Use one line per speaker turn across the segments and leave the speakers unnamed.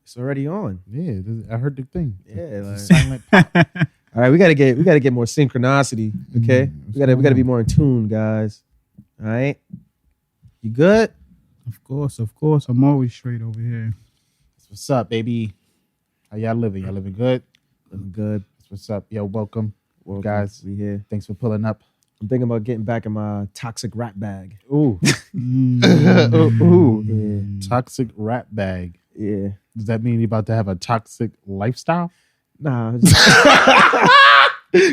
It's already on.
Yeah, I heard the thing.
Yeah, like,
Silent pop.
all right, we gotta get more synchronicity. Okay, we gotta be more in tune, guys. All right, you good?
Of course. I'm always straight over here.
What's up, baby? How y'all living? Y'all living good?
Living good.
What's up? Yo, welcome guys.
We here.
Thanks for pulling up.
I'm thinking about getting back in my toxic rap bag.
Ooh.
Yeah.
Toxic rap bag.
Yeah.
Does that mean you're about to have a toxic lifestyle?
Nah.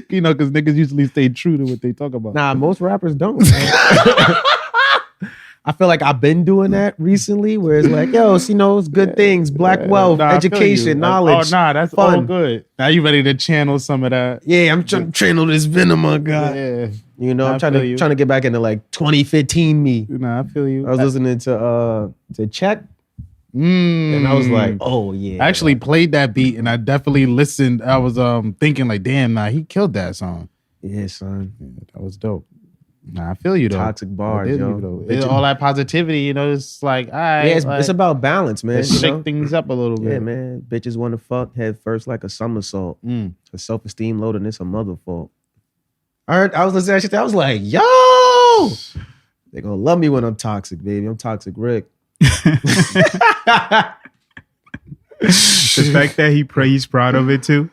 You know, because niggas usually stay true to what they talk about.
Nah, most rappers don't. I feel like I've been doing that recently, where it's like, yo, it's good things, black wealth, education, knowledge.
That's
fun.
all good. Now you ready to channel some of that?
Yeah, I'm trying to channel this venom I got.
Yeah.
I'm trying to get back into like 2015 me.
Nah, I feel you.
I was listening to Check. And I was like, oh yeah.
I actually played that beat and I definitely listened. I was thinking like, damn, he killed that song.
Yeah, son.
Yeah, that was dope. Nah, I feel you though.
Toxic bars, yo.
It's all that positivity, it's like, all right.
Yeah, it's about balance, man.
Shake things up a little bit.
Yeah, man. Bitches want to fuck head first like a somersault. Her self-esteem low, and it's a mother fault. I was listening to that shit. I was like, yo, they gonna love me when I'm toxic, baby. I'm toxic Rick.
The fact that he's proud of it too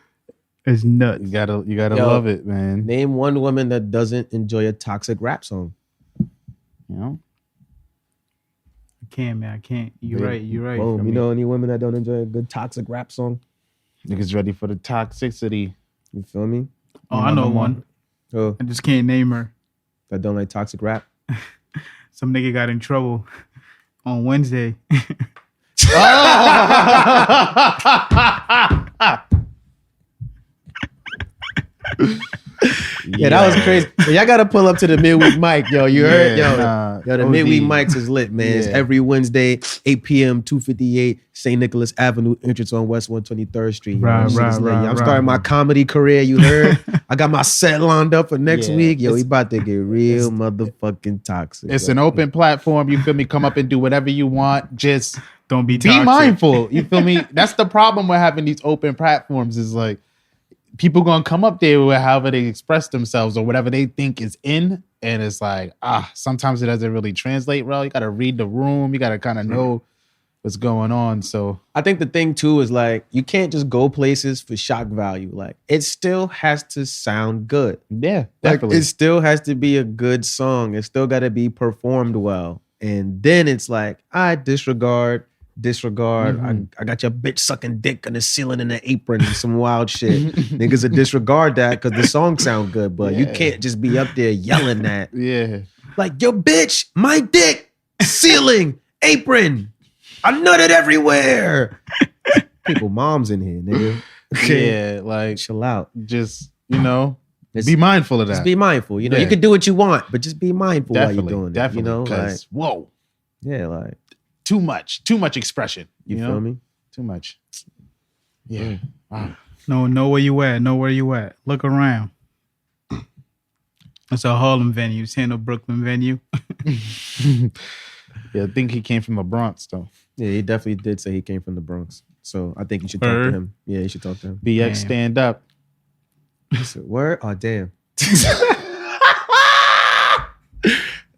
is nuts.
You gotta love it, man.
Name one woman that doesn't enjoy a toxic rap song.
You know?
I can't. You're right.
Boom. You know any women that don't enjoy a good toxic rap song?
Niggas ready for the toxicity.
You feel me?
Oh, I know one.
Oh,
I just can't name her.
that don't like toxic rap?
Some nigga got in trouble on Wednesday.
Yeah, that was crazy. Y'all gotta pull up to the Midweek Mic, yo. You heard? Yo, the
OD.
Midweek Mics is lit, man. It's every Wednesday, 8 p.m., 258 St. Nicholas Avenue, entrance on West 123rd Street.
Right.
I'm starting my comedy career, you heard? I got my set lined up for next week. Yo, we about to get real motherfucking toxic.
It's an open platform. You feel me? Come up and do whatever you want. Just
Don't be
be
toxic.
mindful. You feel me? That's the problem with having these open platforms is like people gonna come up there with however they express themselves or whatever they think is in. And it's like, sometimes it doesn't really translate well. You gotta read the room. You gotta kind of know what's going on. So
I think the thing too is like, you can't just go places for shock value. Like, it still has to sound good.
yeah,
Like,
definitely.
it still has to be a good song. It still got to be performed well. And then it's like, I disregard. I got your bitch sucking dick on the ceiling in an apron and some wild shit. Niggas will disregard that because the song sound good, but you can't just be up there yelling that.
Yeah.
Like, yo, bitch, my dick, ceiling, apron. I nutted everywhere. People, moms in here, nigga.
Yeah, like
Chill out.
just, be mindful of that.
Just be mindful. You know,
Yeah.
you can do what you want, but just be mindful
Definitely,
while you're doing
definitely.
it. You know, like,
Because whoa,
yeah, like,
too much expression.
you
know?
feel me?
Too much. Yeah. Wow.
Know where you at. Look around. It's a Harlem venue. It's here no Brooklyn venue.
Yeah, I think he came from the Bronx though.
Yeah, he definitely did say he came from the Bronx. So I think you should talk to him. Yeah, you should talk to him.
BX
Damn.
stand up.
He said, word? Oh, damn.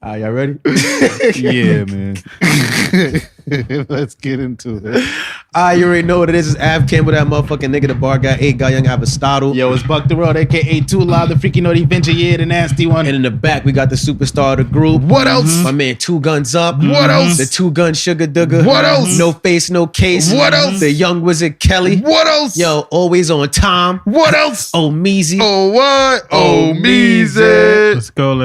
Y'all ready?
Yeah, man. Let's get into it.
You already know what it is. It's Av Campbell, that motherfucking nigga, the bar guy, 8 guy, young Avastado.
Yo, it's Buck the World, aka Too Loud, the freaky naughty venture, the nasty one.
And in the back, we got the superstar of the group.
What else?
My man, 2 Guns Up.
What else?
The 2 Gun Sugar Dugger.
What else?
No Face, No Case.
What else?
The Young Wizard Kelly.
What else?
Yo, always on time.
What else?
Oh, Meezy.
Oh, what? Oh, Meezy.
Let's go.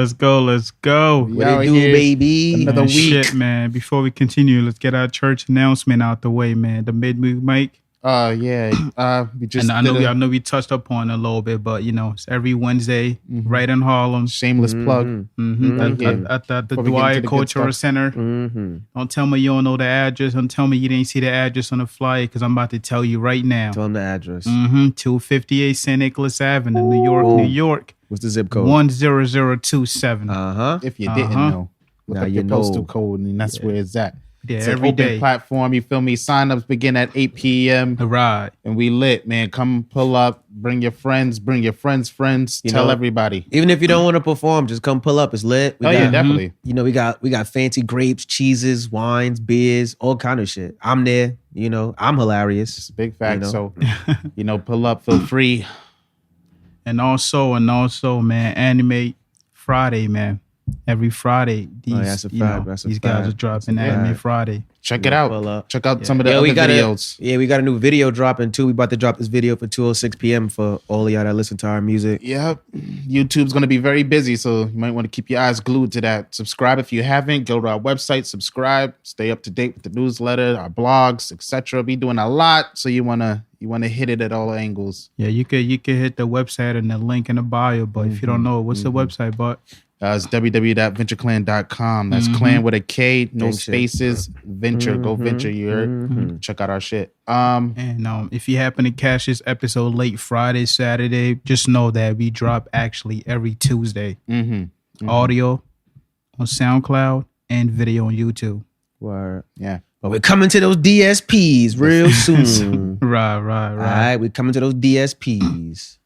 What it do, baby?
Another
Man,
week.
shit, man. Before we continue, let's get our church announcement out the way, man. The Midweek Mic.
Yeah. We just
And I know we touched upon it a little bit, but it's every Wednesday, right in Harlem.
shameless plug.
At the
Before we get
Dwyer
into the good
Cultural
stuff.
Center. Don't tell me you don't know the address. Don't tell me you didn't see the address on the flyer, because I'm about to tell you right now.
Tell him the address.
258 St. Nicholas Avenue, New York,
Boom.
New York.
What's the zip code?
10027.
Uh-huh.
If you didn't know, look
Now
up
you
your
know.
postal code, and that's where it's at.
Yeah,
It's an
every
open
day.
platform. You feel me? Sign-ups begin at 8 p.m.
Right.
And we lit, man. Come pull up. Bring your friends. Bring your friends' friends. Tell everybody.
Even if you don't want to perform, just come pull up. It's lit. We got,
Yeah, definitely.
You know, we got fancy grapes, cheeses, wines, beers, all kind of shit. I'm there. You know, I'm hilarious.
It's a big fact.
You know?
So, pull up. Feel free.
And also, man, Anime Friday, man. Every Friday, these these guys are dropping Anime Friday.
Check it out. Check out some of the other videos.
We got a new video dropping too. We about to drop this video for 2:06 p.m. for all of y'all that listen to our music.
Yep. YouTube's going to be very busy, so you might want to keep your eyes glued to that. Subscribe if you haven't. Go to our website, subscribe. Stay up to date with the newsletter, our blogs, etc. Be doing a lot, so you want to hit it at all angles.
Yeah, you could hit the website and the link in the bio, but if you don't know, what's the website, but
it's www.ventureclan.com. That's clan with a K, no spaces. Venture, go venture. You heard? Check out our shit.
And if you happen to catch this episode late Friday, Saturday, just know that we drop actually every Tuesday. Audio on SoundCloud and video on YouTube.
Word.
Yeah.
But we're coming to those DSPs real soon.
Right.
All right, we're coming to those DSPs.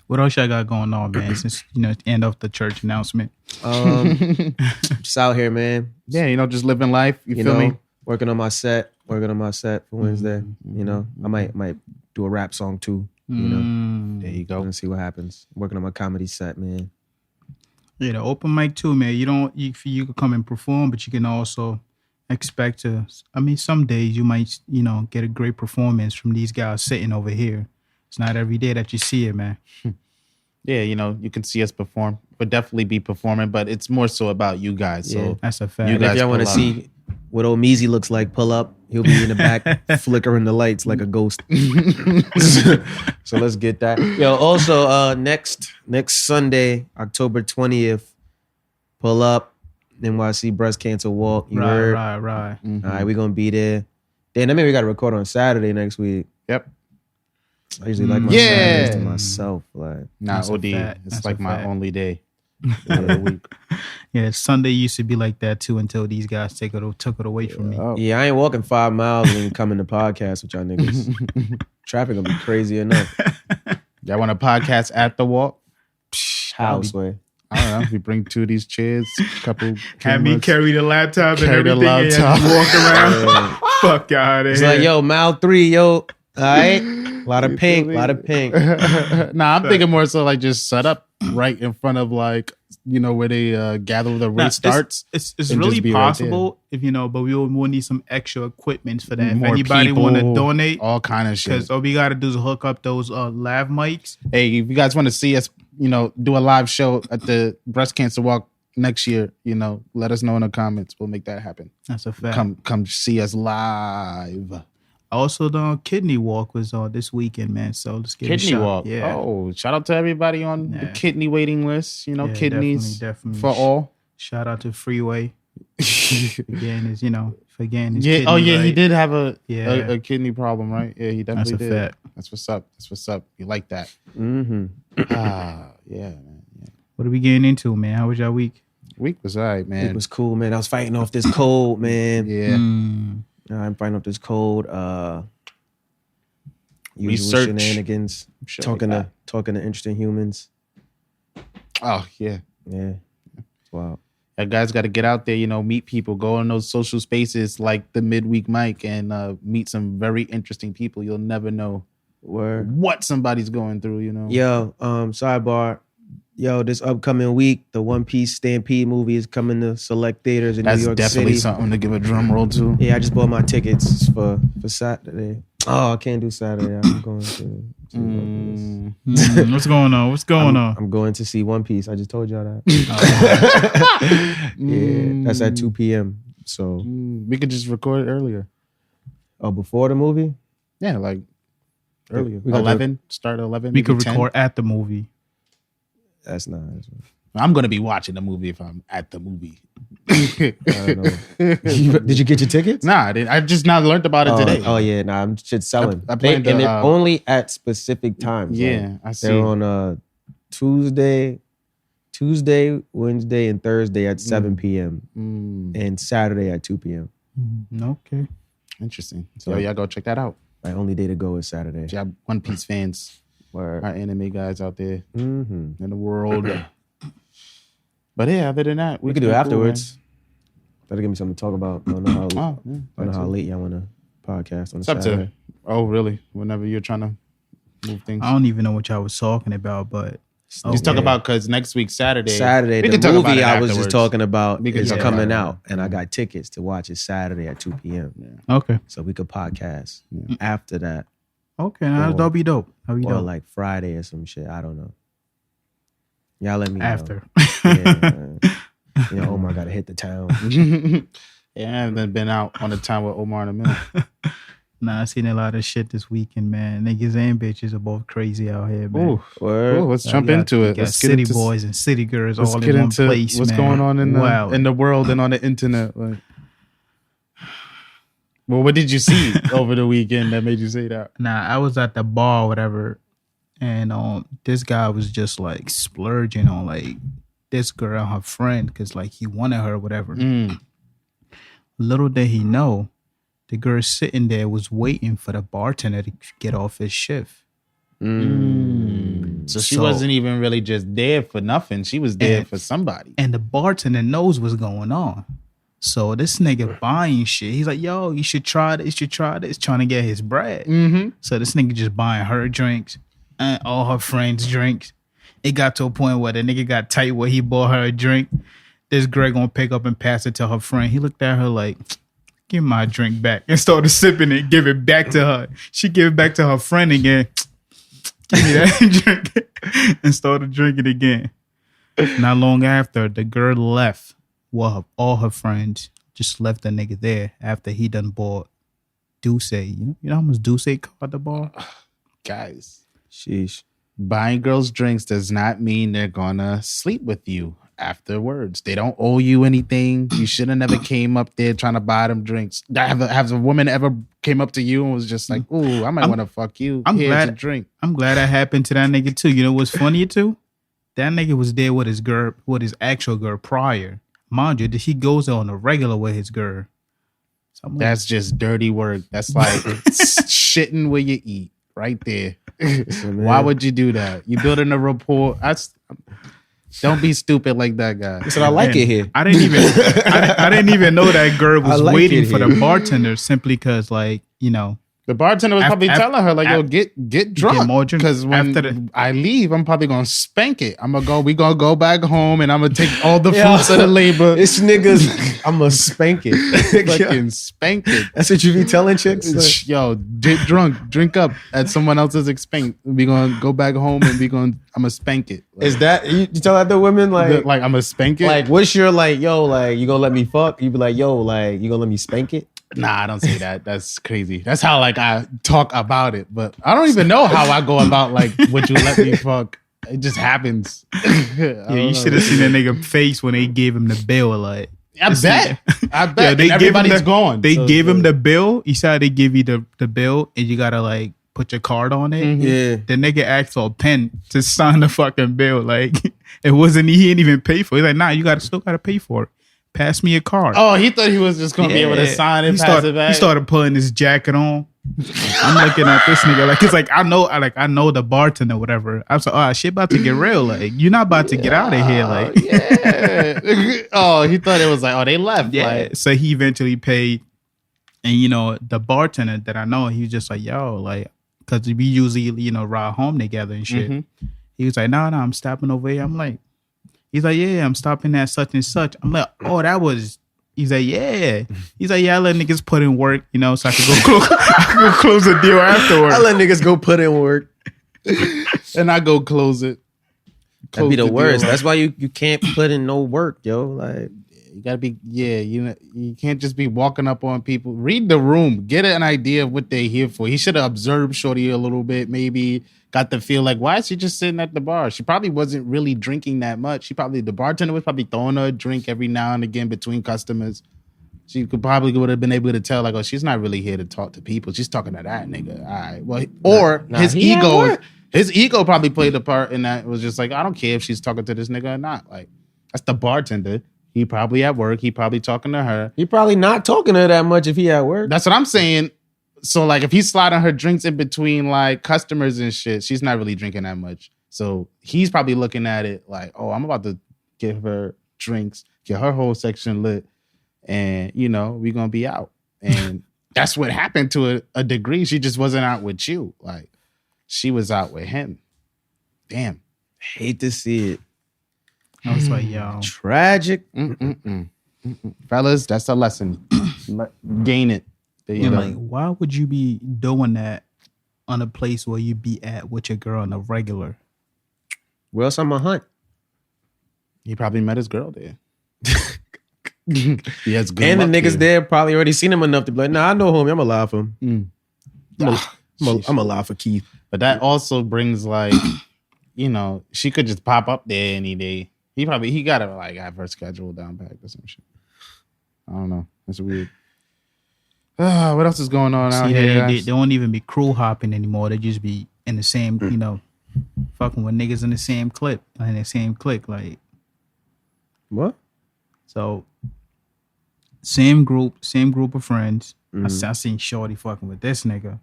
What else y'all got going on, man? Since the end of the church announcement.
Just out here, man.
Yeah, just living life. You feel me?
Working on my set for Wednesday. You know, I might do a rap song too. You know,
there you go.
And see what happens. Working on my comedy set, man.
Yeah, the open mic too, man. You could come and perform, but you can also expect to. I mean, some days you might get a great performance from these guys sitting over here. It's not every day that you see it, man.
Yeah, you can see us perform. We'll definitely be performing, but it's more so about you guys.
Yeah,
so
that's a fact.
You guys, if y'all want to see what old Meezy looks like, pull up. He'll be in the back flickering the lights like a ghost. So let's get that. Yo, also next Sunday, October 20th, pull up. NYC Breast Cancer Walk. You heard?
Right.
All right, we're gonna be there. Then I mean we gotta record on Saturday next week.
Yep.
I usually like my Saturdays to myself. Like,
OD. It's like my only day of the week.
Yeah, Sunday used to be like that too until these guys took it away from me.
Yeah, I ain't walking 5 miles and coming to podcast with y'all niggas. Traffic gonna be crazy enough.
Y'all want a podcast at the walk?
Houseway.
I don't know. We bring 2 of these chairs, couple.
Have me carry the laptop and
Carry the
everything
laptop.
and walk around. Fuck out of
It's
here.
like, yo, mile 3, yo. All right. A lot of pink.
Nah, I'm thinking more so like just set up right in front of where they gather where the race starts.
It's
and
really
just be
possible but we will need some extra equipment for that.
More
if anybody want to
people,
donate,
all kind of shit.
because all we got to do is hook up those lav mics.
Hey, if you guys want to see us, do a live show at the Breast Cancer Walk next year, let us know in the comments. We'll make that happen.
That's a fact.
Come see us live.
Also, the kidney walk was this weekend, man. So let's get
Kidney
a shot.
walk.
Yeah.
Oh, shout out to everybody on the kidney waiting list.
Yeah,
kidneys
definitely.
for all.
Shout out to Freeway. Again, is
yeah. Oh yeah,
right?
he did have a
Yeah.
kidney problem, right? Yeah, he definitely did.
Fact.
That's what's up. You like that?
Mm-hmm.
Yeah, man. Yeah.
What are we getting into, man? How was your week?
Week was all right, man.
It was cool, man. I was fighting off this cold, man.
Yeah.
I'm fighting off this cold. Usual
Research.
shenanigans. Talking to interesting humans.
Oh yeah.
Yeah. Wow.
You guys got to get out there, meet people, go in those social spaces like the Midweek Mic and meet some very interesting people. You'll never know what somebody's going through,
Yo, sidebar. Yo, this upcoming week, the One Piece Stampede movie is coming to select theaters in New York
That's definitely
City.
something to give a drum roll to.
Yeah, I just bought my tickets for Saturday. Oh, I can't do Saturday. I'm going to
What's going on?
I'm going to see One Piece. I just told y'all that. Yeah, that's at 2 p.m. So
we could just record it earlier.
Oh, before the movie?
Yeah, like earlier.
We got
11. Start at 11.
We could
10.
record at the movie.
That's not.
I'm going to be watching the movie if I'm at the movie.
I don't know. Did you get your tickets?
Nah, I just now learned about it today.
Oh yeah, nah, I'm shit selling.
I planned
and they're only at specific times.
Yeah, I see.
They're on Tuesday, Wednesday, and Thursday at 7 p.m. And Saturday at 2 p.m.
Okay.
Interesting. So y'all go check that out.
My only day to go is Saturday.
If y'all One Piece fans,
Word.
our anime guys out there
Mm-hmm.
in the world. But yeah, other than that,
We could do it afterwards. That'll give me something to talk about. I don't know how late y'all want to podcast on
It's up
Saturday.
to. Oh, really? Whenever you're trying to move things.
I don't even know what y'all was talking about, but
Just talk about because next week Saturday.
The
can talk about
movie
it
I was just
afterwards.
talking about
We can
is
talk
coming
about it.
out, and I got tickets to watch it Saturday at 2 p.m.
okay.
So we could podcast after that,
Okay, that'll be dope. That'll be
or
dope.
like Friday or some shit. I don't know. Y'all let me know.
After.
Yeah, Omar got to hit the town.
Yeah, I haven't been out on the time with Omar in a minute.
Nah, I seen a lot of shit this weekend, man. Niggas and bitches are both crazy out here, man.
Word.
Let's jump into it.
Got
Let's get
city
into
boys and city girls
Let's
all
get
in one
into
place,
what's
man.
going on in the world and on the internet. Like, well, what did you see over the weekend that made you say that?
Nah, I was at the bar or whatever, and this guy was just like splurging on like this girl and her friend because like he wanted her or whatever. Little did he know, the girl sitting there was waiting for the bartender to get off his shift.
So she wasn't even really just there for nothing. She was there for somebody.
And the bartender knows what's going on. So this nigga buying shit. He's like, yo, you should try this, trying to get his bread. So this nigga just buying her drinks and all her friends' drinks. It got to a point where the nigga got tight where he bought her a drink. This girl gonna pick up and pass it to her friend. He looked at her like, give my drink back. And started sipping it, give it back to her. She give it back to her friend again. Give me that drink. And started drinking again. Not long after, the girl left. Well, all her friends just left the nigga there after he done bought Douce. You know how much Douce cost at the bar?
Guys,
Sheesh.
buying girls drinks does not mean they're gonna sleep with you afterwards. They don't owe you anything. You should have never came up there trying to buy them drinks. Have a woman ever came up to you and was just like, ooh, I might want to fuck you.
I'm
Here's
glad-
a drink.
I'm glad that happened to that nigga too. You know what's funny too? That nigga was there with his girl, with his actual girl prior. Mind you, he goes on a regular with his girl. So I'm like,
That's just dirty work. That's like shitting where you eat right there. Why would you do that? You building a rapport. Don't be stupid like that guy.
So I like it here.
I didn't even know that girl was
like
waiting
it
for
here.
the bartender simply because, like, you know,
The bartender was probably telling her, like, yo, get drunk.
more drink
Because when I leave, I'm probably going to spank it. We going to go back home and I'm going to take all the fruits of the labor.
This nigga's, I'm going to spank it.
Fucking spank it.
That's what you be telling chicks? Like,
Yo, get drunk, drink up at someone else's expense. We going to go back home and I'm going to spank it. Like,
is that, you tell other women, like
I'm going to spank it?
like, what's your, like, yo, like, you gonna let me fuck? You be like, yo, like, you gonna let me spank it?
Nah, I don't say that. That's crazy. That's how like I talk about it, but I don't even know how I go about like would you let me fuck? It just happens.
yeah, you should have seen that nigga face when they gave him the bill. Like,
I bet.
Yeah,
And everybody's going.
They
So,
gave him the bill. You said they give you the bill, and you gotta like put your card on it.
Yeah.
The nigga asked for a pen to sign the fucking bill. Like it wasn't. He didn't even pay for it. He's like, nah, you still gotta pay for it. Pass me a card.
Oh, he thought he was just gonna be able to sign and pass it back.
He started putting his jacket on. I'm looking at this nigga like it's like I know the bartender, whatever. I'm like, oh, shit about to get real. Like you're not about to get out of here. Like
yeah. Oh, he thought it was like, oh, they left.
yeah.
Like,
So he eventually paid, and you know the bartender that I know, he was just like, yo, like, because we usually ride home together and shit. He was like, no, I'm stopping over here. I'm like. He's like, yeah, I'm stopping at such and such. I'm like, oh, that was. He's like, yeah. He's like, yeah, I let niggas put in work, so I could go close the deal afterwards.
I let niggas go put in work.
and I go close it.
That'd be the
deal.
worst. That's why you can't put in no work, yo. Like,
You gotta be, you can't just be walking up on people. Read the room. Get an idea of what they're here for. He should have observed Shorty a little bit, maybe got the feel like, why is she just sitting at the bar? She probably wasn't really drinking that much. The bartender was probably throwing her a drink every now and again between customers. She would have been able to tell, like, oh, she's not really here to talk to people. She's talking to that nigga. All right. Well, his ego probably played a part in that. It was just like, I don't care if she's talking to this nigga or not. Like, that's the bartender. He probably at work. He probably talking to her.
He probably not talking to her that much if he at work.
That's what I'm saying. So like if he's sliding her drinks in between like customers and shit, she's not really drinking that much. So he's probably looking at it like, oh, I'm about to give her drinks, get her whole section lit, and we gonna be out. And that's what happened to a degree. She just wasn't out with you. Like she was out with him. Damn.
Hate to see it.
I was like, yo.
Tragic.
Fellas, that's a lesson. Gain it.
Like, why would you be doing that on a place where you be at with your girl on a regular?
Where else I'm a hunt?
He probably met his girl there. He has good
and the
luck
niggas
here.
there probably already seen him enough to be like, nah, I know homie. I'm alive for him. I'm alive for Keith.
But that also brings like, she could just pop up there any day. He got to like have her schedule down back or some shit. I don't know. That's weird. What else is going on out here?
They don't even be crew hopping anymore. They just be in the same, fucking with niggas in the same clique. Like,
what?
So, same group of friends. I seen Shorty fucking with this nigga.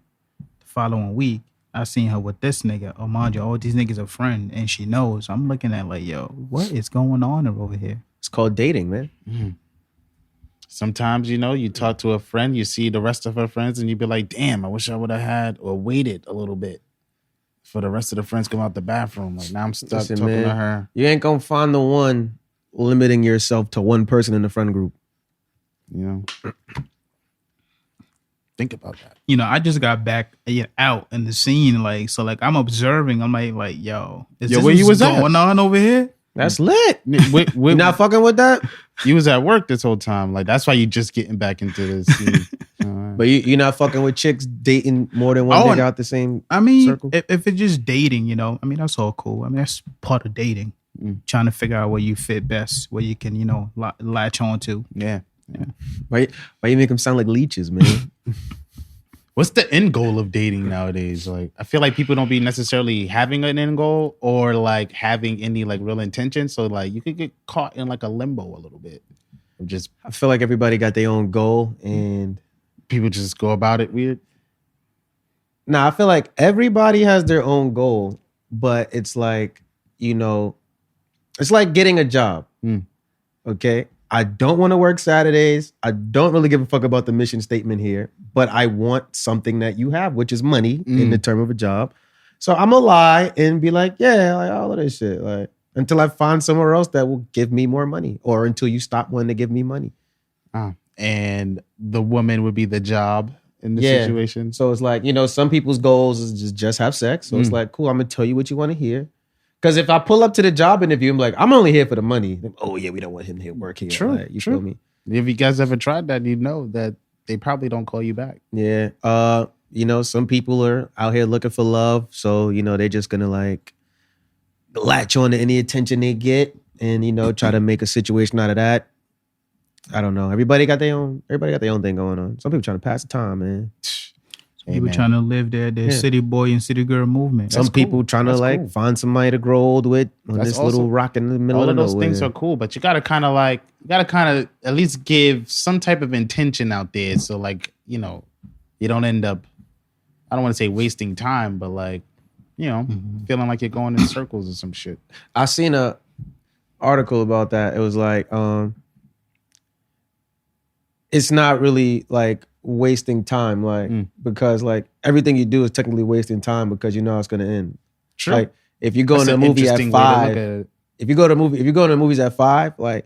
The following week, I seen her with this nigga. Oh, mind you, all these niggas are friends, and she knows. I'm looking at like, yo, what is going on over here?
It's called dating, man.
Sometimes, you talk to a friend, you see the rest of her friends, and you be like, damn, I wish I would have had or waited a little bit for the rest of the friends to come out the bathroom. Like, now I'm stuck talking to her.
You ain't gonna find the one limiting yourself to one person in the friend group.
Think about that.
I just got back out in the scene, like, so like I'm observing. I'm like, yo, is this
where you was
going on over here?
That's lit.
You
not fucking with that?
You was at work this whole time. Like, that's why you just getting back into the scene.
But you're not fucking with chicks dating more than one nigga out the same circle?
If it's just dating, that's all cool. That's part of dating. Trying to figure out where you fit best, where you can, latch on to.
Yeah.
Why you make them sound like leeches, man?
What's the end goal of dating nowadays? Like, I feel like people don't be necessarily having an end goal or like having any like real intention. So like you could get caught in like a limbo a little bit. I
feel like everybody got their own goal and
people just go about it weird.
Nah, I feel like everybody has their own goal, but it's like, it's like getting a job. Okay? I don't want to work Saturdays. I don't really give a fuck about the mission statement here, but I want something that you have, which is money in the term of a job. So I'm gonna lie and be like, yeah, like all of this shit, like until I find somewhere else that will give me more money, or until you stop wanting to give me money.
And the woman would be the job in the situation.
So it's like, some people's goals is just have sex. So it's like, cool, I'm gonna tell you what you want to hear. Because if I pull up to the job interview, I'm like, I'm only here for the money. Oh, yeah, we don't want him to work here.
True.
Like, you feel me?
If you guys ever tried that, you know that they probably don't call you back.
Yeah. Some people are out here looking for love. So, they're just going to like latch on to any attention they get and, try to make a situation out of that. I don't know. Everybody got their own thing going on. Some people trying to pass the time, man.
People trying to live their city boy and city girl movement.
Some people trying to find somebody to grow old with on this little rock in the middle of nowhere.
All of those things are cool, but you gotta kind of at least give some type of intention out there. So like, you don't end up, I don't want to say wasting time, but like, feeling like you're going in circles or some shit.
I seen a article about that. It was like, it's not really like wasting time, like because like everything you do is technically wasting time because you know it's gonna end.
True.
Like if you go in a movie at 5, if you go to movies at 5, like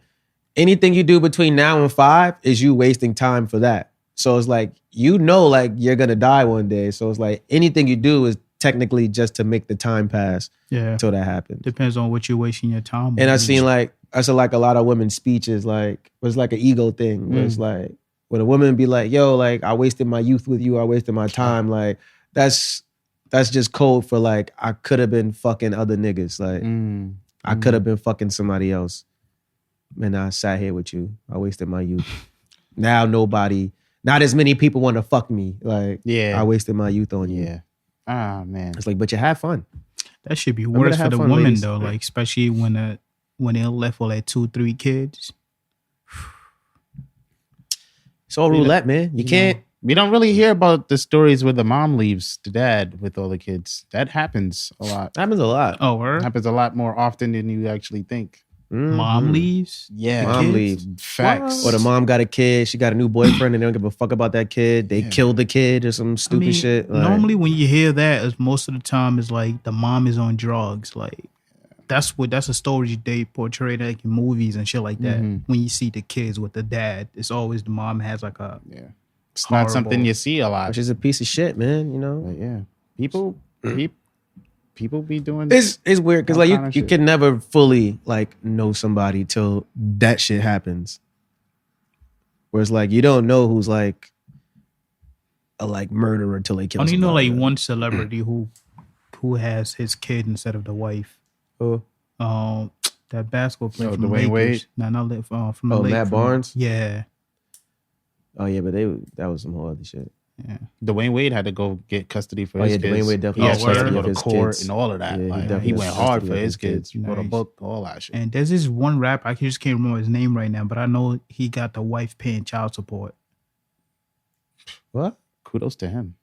anything you do between now and 5 is you wasting time for that. So it's like like you're gonna die one day. So it's like anything you do is technically just to make the time pass.
Yeah.
Until that happens.
Depends on what you're wasting your time on.
And I seen like a lot of women's speeches like was like an ego thing. Where it's like when a woman be like, yo, like I wasted my youth with you, I wasted my time, like that's just code for like I could have been fucking other niggas. Like I could have been fucking somebody else. And I sat here with you. I wasted my youth. Now not as many people want to fuck me. Like I wasted my youth on you.
Yeah. Ah, man.
It's like, but you had fun.
That should be worse for the woman though, like especially when they left with like 2-3 kids.
It's all roulette, man. You can't.
We don't really hear about the stories where the mom leaves the dad with all the kids. That happens a lot.
Happens a lot.
Oh, word?
Happens a lot more often than you actually think.
Mom leaves?
Yeah.
Mom leaves.
Facts.
Or the mom got a kid. She got a new boyfriend and they don't give a fuck about that kid. They killed the kid or some stupid shit. Like,
normally when you hear that, most of the time it's like the mom is on drugs. Like that's a story they portray like in movies and shit like that. When you see the kids with the dad, it's always the mom has like a
It's
horrible,
not something you see a lot.
which is a piece of shit, man. You know.
But yeah. People be doing
It's weird because
all
like
kind of
you
shit.
can never fully like know somebody till that shit happens. Whereas like you don't know who's like a like murderer till they kill.
only know
somebody.
like one celebrity who has his kid instead of the wife.
Oh,
That basketball player from
Dwayne
the
Wade?
Lakers. No, not from the Lakers.
Matt Barnes.
Yeah.
Oh yeah, but that was some whole other shit.
Yeah.
Dwayne Wade had to go get custody for his kids.
Dwayne Wade definitely
He
had
actually had to
custody
go
of
to
his
court
kids.
and all of that.
Yeah, he
Like,
definitely
he
had
went hard
custody
for
of
his
his
kids.
kids.
Wrote a
Nice.
book, all that shit.
And there's this one rapper, I just can't remember his name right now, but I know he got the wife paying child support.
What?
Kudos to him.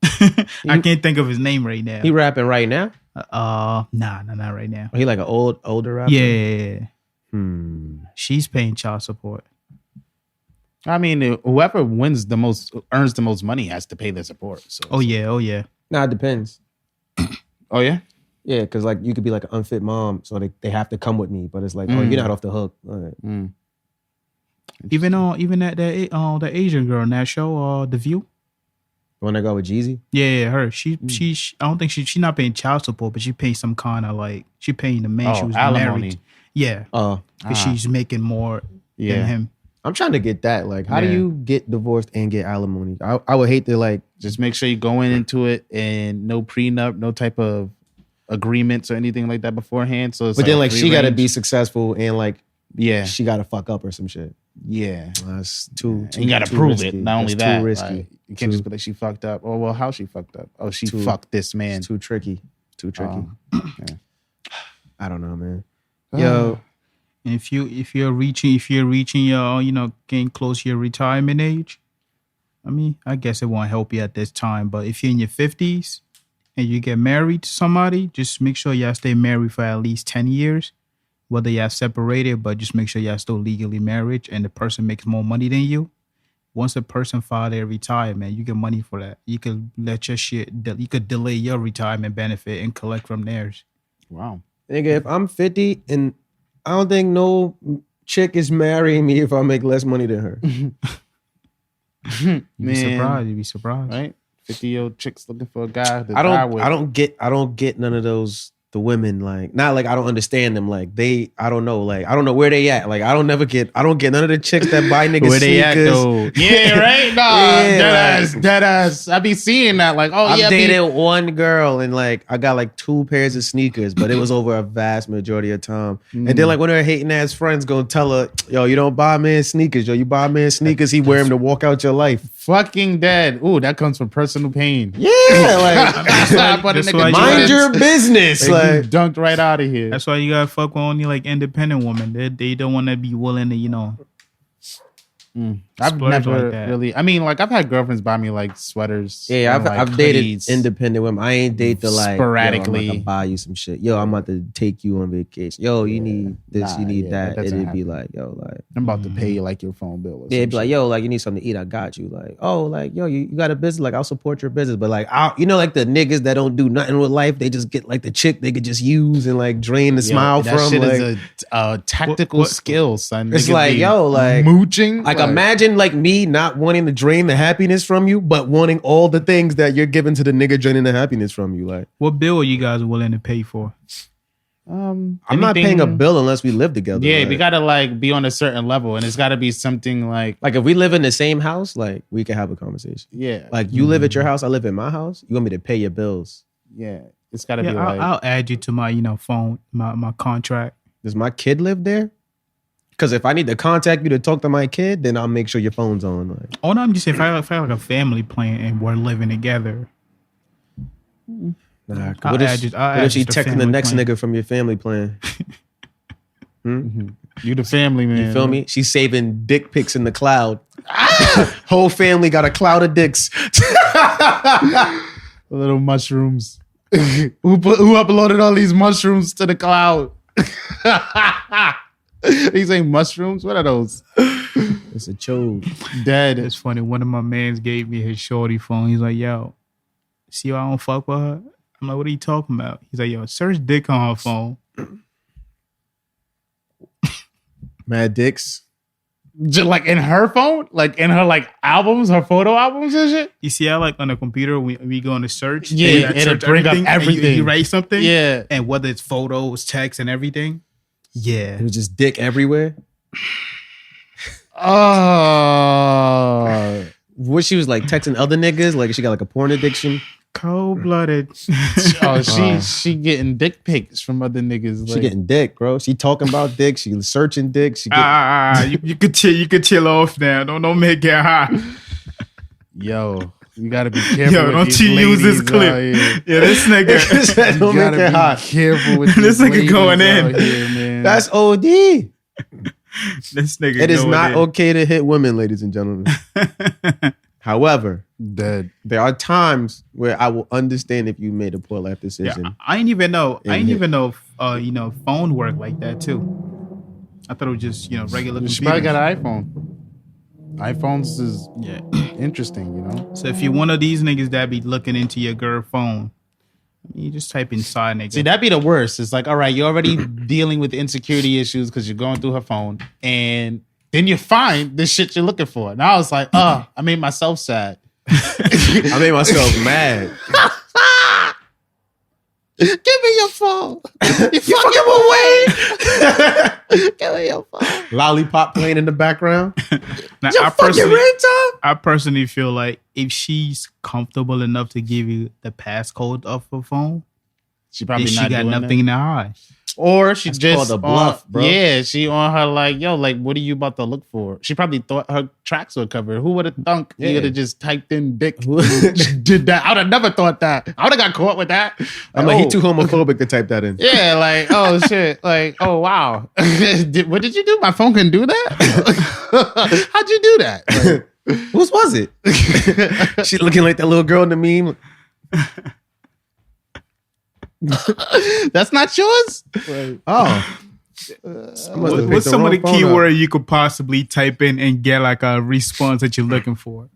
I can't think of his name right now.
He rapping right now?
Nah, not right now.
Or he like an older rapper?
Yeah.
She's
paying child support.
I mean, whoever earns the most money has to pay their support. So.
Oh yeah.
Nah, it depends.
Oh yeah.
Yeah, because like you could be like an unfit mom, so they have to come with me. But it's like, oh, you're not off the hook. All right.
Even that Asian girl in that show, The View.
The one that got with Jeezy?
Yeah, her. She I don't think she's not paying child support, but she paying some kind of like she paying the man she was
alimony.
married. Yeah.
Oh,
Because she's making more than him.
I'm trying to get that. Like, how do you get divorced and get alimony? I would hate to like
just make sure you go into it and no prenup, no type of agreements or anything like that beforehand. So, it's
but then like
free
she got to
range.
be successful and like
she
got to fuck up or some shit.
Yeah,
that's too.
And you got to
too
prove
risky.
it. Not only
That's
that,
too risky.
like, you can't just be like she fucked up. Oh well, how she fucked up? Oh, she fucked this man.
It's too tricky. Too tricky. I don't know, man.
Yo, and if you're reaching your getting close to your retirement age, I mean, I guess it won't help you at this time. But if you're in your 50s and you get married to somebody, just make sure y'all stay married for at least 10 years. Whether y'all separated, but just make sure y'all still legally married and the person makes more money than you. Once a person file their retirement, you get money for that. You could let your shit, you could delay your retirement benefit and collect from theirs.
Wow.
Nigga, if I'm 50 and I don't think no chick is marrying me if I make less money than her.
You'd be surprised.
Right? 50-year-old chicks looking for a guy.
I don't get none of those. The women, like, not like I don't understand them. Like I don't know where they at. Like I don't get none of the chicks that buy niggas
where they
sneakers.
at though? Yeah, right? Nah, dead ass. I be seeing that. Like, oh yeah.
I dated one girl and like I got like 2 pairs of sneakers, but it was over a vast majority of time. And then like when her hating ass friends gonna tell her, yo, you don't buy man sneakers, yo, you buy man sneakers, he wear them to walk out your life.
Fucking dead. Ooh, that comes from personal pain.
Yeah, like
mind
your business. Like
dunked right out of here.
That's why you gotta fuck with only like independent women. They don't want to be willing to,
I've never
like that.
really. I mean, like I've had girlfriends buy me like sweaters.
yeah,
and, like,
I've dated
hoodies.
independent women. I ain't date the like
sporadically.
Yo, I'm about to buy you some shit. Yo, I'm about to take you on vacation. Yo, you need this, you need that. It'd be like, yo, like
I'm about to pay you like your phone bill. Or
it'd be like, yo, like you need something to eat. I got you. Like, oh, like yo, you got a business. Like I'll support your business. But like, like the niggas that don't do nothing with life, they just get like the chick they could just use and like drain the smile
that
from.
Shit
like,
is a tactical skill, son.
It's
Niggas
like,
be
yo, like
mooching.
Like imagine like me not wanting to drain the happiness from you, but wanting all the things that you're giving to the nigga draining the happiness from you. Like,
what bill are you guys willing to pay for?
I'm not paying a bill unless we live together.
Yeah,
like,
we gotta like be on a certain level, and it's gotta be something like
if we live in the same house, like we can have a conversation.
Yeah,
like you live at your house, I live in my house. You want me to pay your bills?
Yeah, it's gotta be like
I'll add you to my phone, my contract.
Does my kid live there? Because if I need to contact you to talk to my kid, then I'll make sure your phone's on. Like,
oh no, I'm just saying if I have like a family plan and we're living together.
Nah, what if she texting the next nigga from your family plan?
You the family man.
You feel me? She's saving dick pics in the cloud. Whole family got a cloud of dicks.
Little mushrooms. Who uploaded all these mushrooms to the cloud? He's saying mushrooms? What are those?
It's a chode.
Dead.
It's funny. One of my mans gave me his shorty phone. He's like, yo, see why I don't fuck with her? I'm like, what are you talking about? He's like, yo, search dick on her phone.
Mad dicks.
Just like in her phone? Like in her like albums, her photo albums and shit?
You see how like on the computer we go into search?
Yeah, and it bring up everything.
And you write something?
Yeah.
And whether it's photos, text, and everything. Yeah.
It was just dick everywhere.
Oh.
What, she was like texting other niggas? Like she got like a porn addiction?
Cold-blooded.
She getting dick pics from other niggas.
She getting dick, bro. She talking about dick. She searching dick. She
you could chill off now. Don't make it hot.
Yo, you gotta be careful.
Yo, don't you use this clip? Yeah, this nigga.
Don't make it hot.
Careful with
this nigga going in.
Here, man.
That's OD.
This nigga.
It is not okay to hit women, ladies and gentlemen. However,
dead.
There are times where I will understand if you made a poor life decision.
Yeah, I didn't even know. Phone work like that too. I thought it was just regular.
She probably got an iPhone. iPhones is interesting,
So if you're one of these niggas that be looking into your girl phone, you just type inside, nigga.
See, that'd be the worst. It's like, all right, you're already dealing with insecurity issues because you're going through her phone, and then you find this shit you're looking for. And I was like, I made myself sad.
I made myself mad.
Give me your phone. You fucking away. Give me your phone.
Lollipop playing in the background.
Now, I personally feel like if she's comfortable enough to give you the passcode of her phone,
she probably
got nothing to hide.
Or she just
called a bluff, bro.
Yeah, she on her like, yo, like, what are you about to look for? She probably thought her tracks were covered. Who would have thunk you would have just typed in dick? Did that? I would have never thought that. I would have got caught with that.
I'm like, he too homophobic to type that in.
Yeah, like, oh shit, like, oh wow. What did you do? My phone can do that? How'd you do that? Like,
whose was it? She looking like that little girl in the meme.
That's not yours?
What's some of the keywords you could possibly type in and get like a response that you're looking for?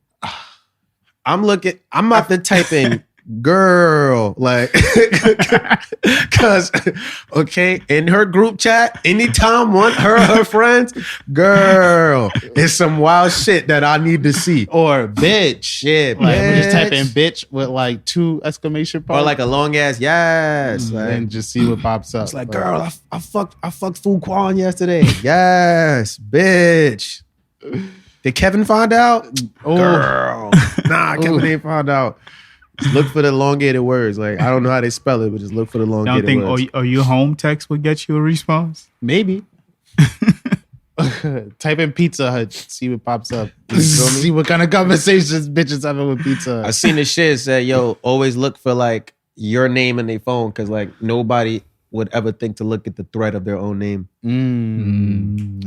I'm about to type in girl, like, cause in her group chat, anytime her friends, girl, it's some wild shit that I need to see.
Or bitch.
Yeah,
like
bitch.
Just type in bitch with like 2 exclamation points.
Or like a long ass yes.
And just see what pops up.
It's like, girl, I fucked Fu Quan yesterday. Yes, bitch. Did Kevin find out? Girl. Nah, Kevin ain't found out. Just look for the elongated words. Like, I don't know how they spell it, but just look for the elongated words.
Are your home text would get you a response?
Maybe. Type in Pizza Hut, see what pops up. See what kind of conversations bitches having with Pizza Hut.
I seen this shit that yo, always look for like your name in their phone because like nobody would ever think to look at the thread of their own name.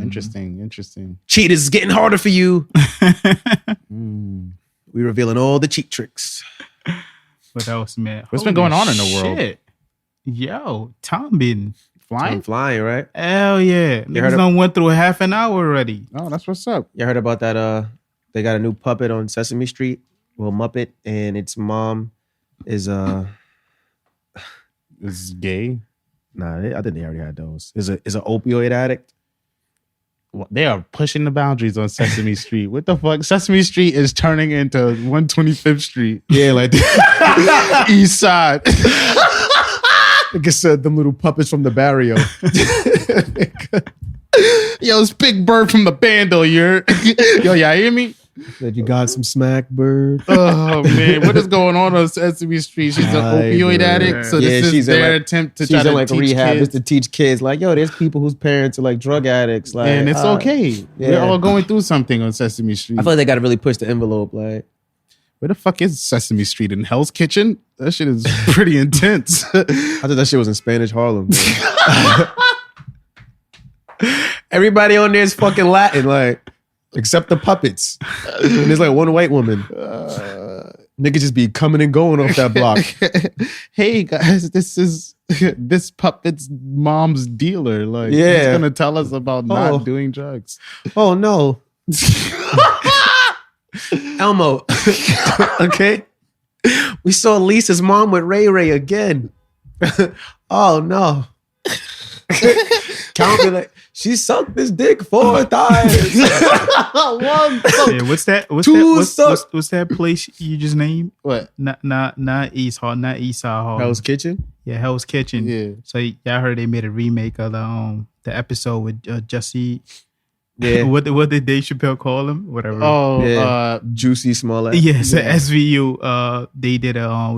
Interesting.
Cheat is getting harder for you. We revealing all the cheat tricks.
What else, man?
What's been going on in the world?
Shit. Yo, Tom been
flying?
I'm flying, right?
Hell yeah. Niggas went through half an hour already.
Oh, that's what's up.
You heard about that? They got a new puppet on Sesame Street. Well, Muppet, and its mom is
is gay.
Nah, I think they already had those. Is an opioid addict.
Well, they are pushing the boundaries on Sesame Street. What the fuck? Sesame Street is turning into 125th Street.
Yeah, like
East Side.
Like I said, them little puppets from the barrio.
Yo, it's Big Bird from the bando. Yo, y'all hear me?
Said you got some smack, bird.
Oh man, what is going on Sesame Street? She's an opioid addict, so this is their attempt to try to
like
teach
rehab,
kids.
just to teach kids. Like, yo, there's people whose parents are like drug addicts, like,
and it's okay.
Yeah.
We're all going through something on Sesame Street.
I feel like they got to really push the envelope. Like,
where the fuck is Sesame Street? In Hell's Kitchen? That shit is pretty intense.
I thought that shit was in Spanish Harlem. Everybody on there is fucking Latin, like. Except the puppets. And there's like one white woman. Niggas just be coming and going off that block.
Hey guys, this puppet's mom's dealer. Like, he's gonna tell us about not doing drugs.
Oh no. Elmo. Okay. We saw Lisa's mom with Ray Ray again. Oh no. Count me like she sucked this dick 4 times.
What's that place you just named?
What?
Not East Hall, not East Side Hall.
Hell's Kitchen?
Yeah, Hell's Kitchen.
Yeah.
So y'all heard they made a remake of the episode with Jussie.
Yeah.
What did Dave Chappelle call him? Whatever.
Jussie Smollett.
Yes, SVU. They did a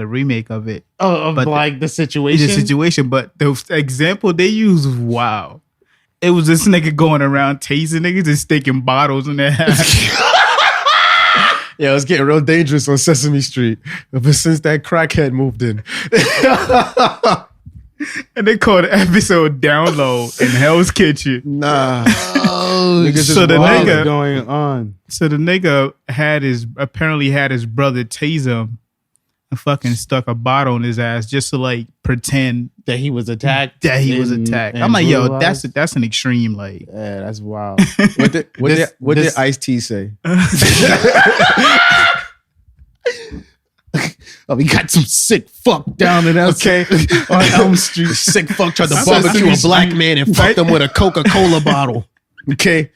remake of it.
But like the situation.
The situation, but the example they used was wow. It was this nigga going around tasing niggas and sticking bottles in their ass.
Yeah, it was getting real dangerous on Sesame Street ever since that crackhead moved in.
And they called the episode Download in Hell's Kitchen.
Nah.
So the nigga
going on.
So the nigga apparently had his brother tase him and fucking stuck a bottle in his ass just to like pretend
that he was attacked.
I'm like, yo, that's an extreme. Like,
yeah, that's wild.
What did Ice-T say?
Oh, we got some sick fuck down in LA on Elm Street.
Sick fuck tried to barbecue a black man and fucked him with a Coca-Cola bottle. Okay.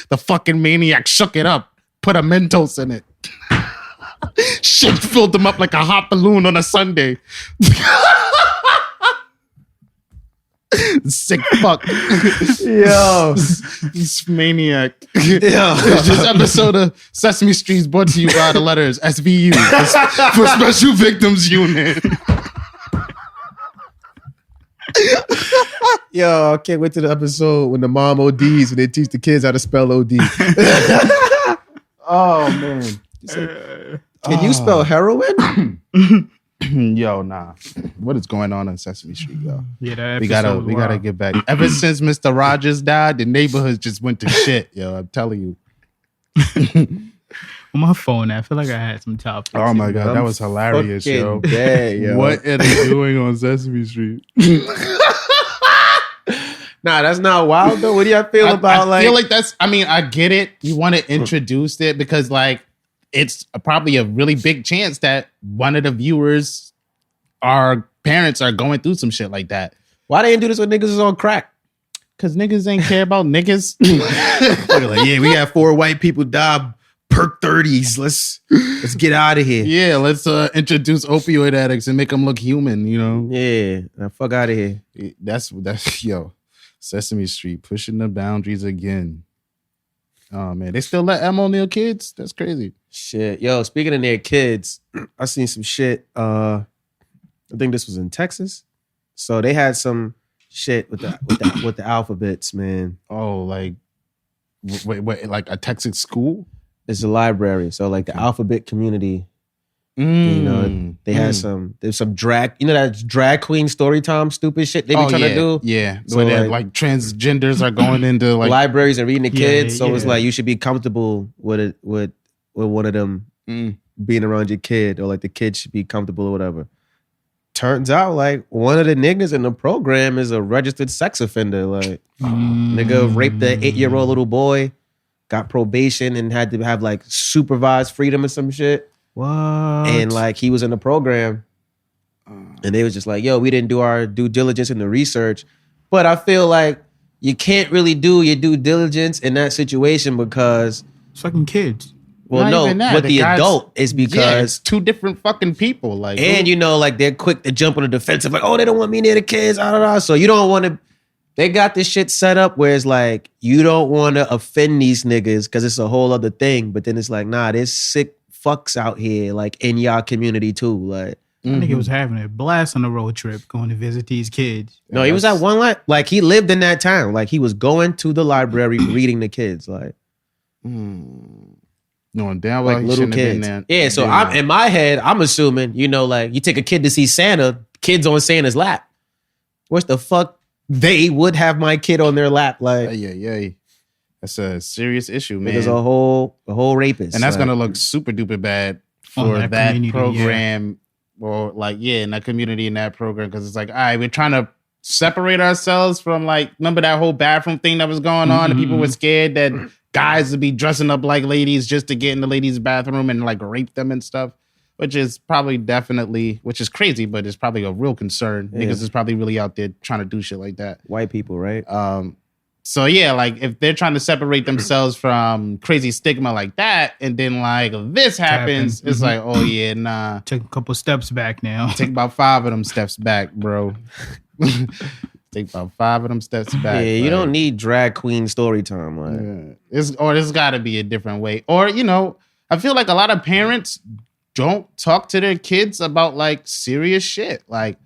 The fucking maniac shook it up, put a Mentos in it. Shit filled him up like a hot balloon on a Sunday. Sick fuck.
Yo.
This maniac.
Yo.
This episode of Sesame Street is brought to you by the letters SVU for Special Victims Unit.
Yo, I can't wait to the episode when the mom ODs and they teach the kids how to spell OD.
Oh, man.
Can you spell heroin?
Yo, nah. What is going on Sesame Street, yo?
Yeah, that
we gotta get back. Ever since Mr. Rogers died, the neighborhood just went to shit, yo. I'm telling you.
On my phone, I feel like I had some topics.
Oh my god, that was hilarious, yo.
Dead, yo.
What are they doing on Sesame Street?
Nah, that's not wild though. What do y'all feel about
I feel like that's. I mean, I get it. You want to introduce it because like it's probably a really big chance that one of the viewers, our parents, are going through some shit like that.
Why they didn't do this when niggas is on crack?
Because niggas ain't care about niggas.
Like, yeah, we got 4 white people die perk 30s. Let's get out of here.
Yeah, let's introduce opioid addicts and make them look human. You know.
Yeah, now fuck out of here.
That's yo. Sesame Street pushing the boundaries again. Oh man, they still let M O'Neal kids? That's crazy.
Shit, yo. Speaking of their kids, I seen some shit. I think this was in Texas. So they had some shit with the alphabets, man.
Oh, like wait, like a Texas school?
It's a library. So like the alphabet community. You know, they had there's some drag, you know, that drag queen story time stupid shit they be trying to do.
Yeah.
So
where like transgenders are going into like
libraries and reading the kids. So it's like you should be comfortable with one of them being around your kid, or like the kid should be comfortable or whatever. Turns out like one of the niggas in the program is a registered sex offender. Like nigga raped the 8-year-old little boy, got probation and had to have like supervised freedom or some shit.
What?
And like he was in the program and they was just like, yo, we didn't do our due diligence in the research. But I feel like you can't really do your due diligence in that situation because
it's fucking kids.
Well, no, with the adult is because
it's 2 different fucking people. Like,
and you know, like they're quick to jump on the defensive, like, oh, they don't want me near the kids. So you don't want to. They got this shit set up where it's like you don't want to offend these niggas because it's a whole other thing. But then it's like, nah, there's sick fucks out here, like in y'all community too. Like,
I think he was having a blast on the road trip, going to visit these kids.
No, he was at one like he lived in that town. Like he was going to the library, reading the kids, like.
No, damn well,
like little kids. Yeah, so I'm in my head, I'm assuming, you know, like you take a kid to see Santa, kids on Santa's lap. What's the fuck they would have my kid on their lap. Like,
yeah. That's a serious issue, man.
There's a whole rapist.
And that's
like,
going to look super duper bad for that program. Yeah. Or like, in that community, in that program. Because it's like, all right, we're trying to separate ourselves from like, remember that whole bathroom thing that was going on? And people were scared that guys would be dressing up like ladies just to get in the ladies' bathroom and like rape them and stuff. Which is probably which is crazy, but it's probably a real concern. Niggas is probably really out there trying to do shit like that.
White people, right?
So yeah, like if they're trying to separate themselves from crazy stigma like that, and then like this happens, it's like, oh yeah, nah.
Take a couple steps back now.
Take about 5 of them steps back, bro. Take about 5 of them steps back.
Yeah, you don't need drag queen story time. Like,
there's got to be a different way. Or I feel like a lot of parents don't talk to their kids about like serious shit. Like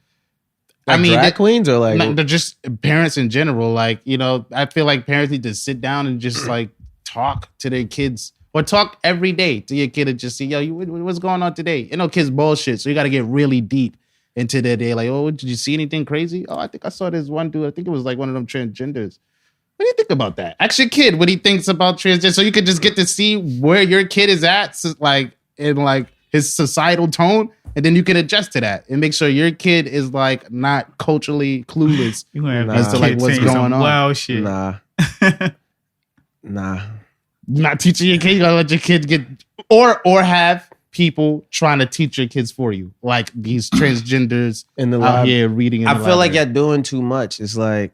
I mean,
drag queens or like
they're just parents in general. Like, I feel like parents need to sit down and just like talk to their kids or talk every day to your kid and just see, what's going on today? Kids bullshit. So you got to get really deep into their day. Like, oh, did you see anything crazy? Oh, I think I saw this one dude. I think it was like one of them transgenders. What do you think about that? Ask your kid what he thinks about transgender, so you could just get to see where your kid is at, like in like his societal tone, and then you can adjust to that and make sure your kid is like not culturally clueless as to like what's going on.
Wow, shit.
Nah.
Not teaching your kid. You gotta let your kids get or have people trying to teach your kids for you, like these transgenders
in the
out here reading.
I feel like you're doing too much. It's like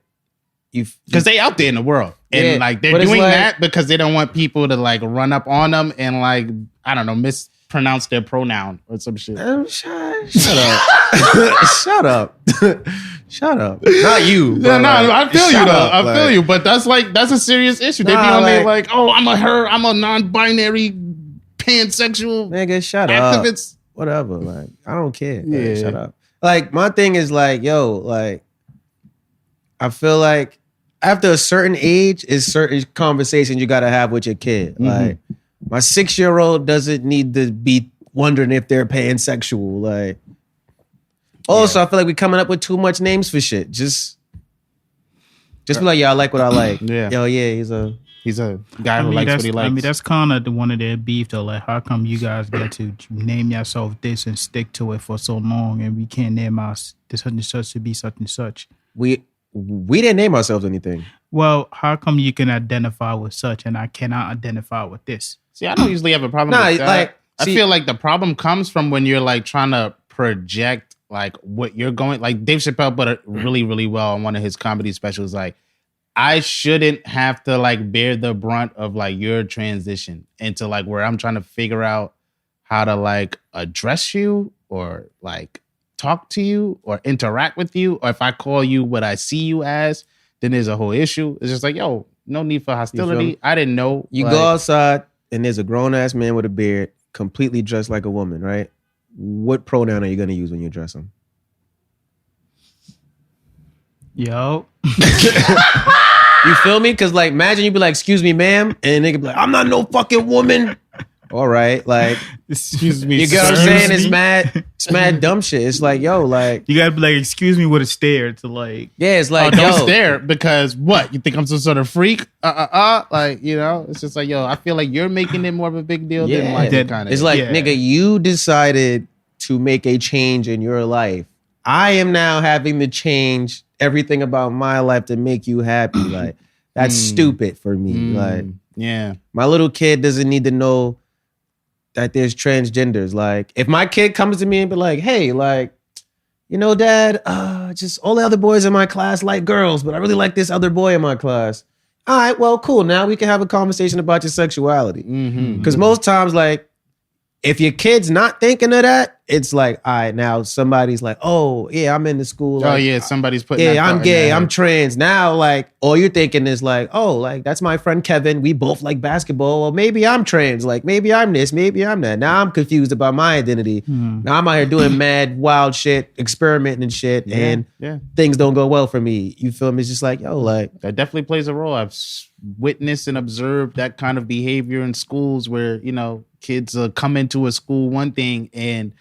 because they out there in the world and like they're doing that because they don't want people to like run up on them and like I don't know mispronounce their pronoun or some shit.
Shut up! Shut up! Shut up! Not you.
No, I feel you though. I feel you, but that's a serious issue. They be on there like, oh, I'm a non-binary pansexual
nigga. Shut
activist.
Up. Whatever. Like I don't care. Yeah. Like, shut up. Like my thing is like, like I feel like after a certain age is certain conversations you gotta have with your kid. Mm-hmm. Like my 6-year-old doesn't need to be wondering if they're pansexual. Like also I feel like we're coming up with too much names for shit. Just be like, I like what I like.
Yeah.
Yo, yeah, he's a guy who likes what he likes.
I mean, that's kind of one of their beef though. Like, how come you guys get to name yourself this and stick to it for so long, and we can't name us this such and such to be such and such?
We didn't name ourselves anything.
Well, how come you can identify with such and I cannot identify with this?
See, I don't usually have a problem with that. Like, I feel like the problem comes from when you're like trying to project like what you're going. Like Dave Chappelle put it really, really well on one of his comedy specials. Like, I shouldn't have to like bear the brunt of like your transition into like where I'm trying to figure out how to like address you or like talk to you or interact with you. Or if I call you what I see you as, then there's a whole issue. It's just like, yo, no need for hostility. I didn't know.
You go outside and there's a grown ass man with a beard, completely dressed like a woman, right? What pronoun are you going to use when you address him?
Yo.
You feel me? Because like, imagine you be like, excuse me, ma'am. And they could be like, I'm not no fucking woman. All right. Like,
excuse me.
You get what I'm saying? It's mad dumb shit. It's like, yo, like.
You got to be like, excuse me with a stare to like.
Yeah, it's like,
don't stare because what? You think I'm some sort of freak? Like, it's just like, yo, I feel like you're making it more of a big deal than like that kind of.
It's like, nigga, you decided to make a change in your life. I am now having to change everything about my life to make you happy. Like, that's stupid for me. Like,
yeah, my
little kid doesn't need to know that there's transgenders. Like, if my kid comes to me and be like, hey, like, dad, just all the other boys in my class like girls, but I really like this other boy in my class. All right, well, cool. Now we can have a conversation about your sexuality. Because most times, like, if your kid's not thinking of that, it's like, all right, now somebody's like, oh, yeah, I'm in the school. Like,
oh, yeah, somebody's putting
yeah, I'm gay, I'm trans. Now, like, all you're thinking is like, oh, like, that's my friend Kevin. We both like basketball. Well, maybe I'm trans. Like, maybe I'm this, maybe I'm that. Now I'm confused about my identity. Now I'm out here doing mad, wild shit, experimenting and shit, and things don't go well for me. You feel me? It's just like, yo, like.
That definitely plays a role. I've witnessed and observed that kind of behavior in schools where, kids come into a school one thing and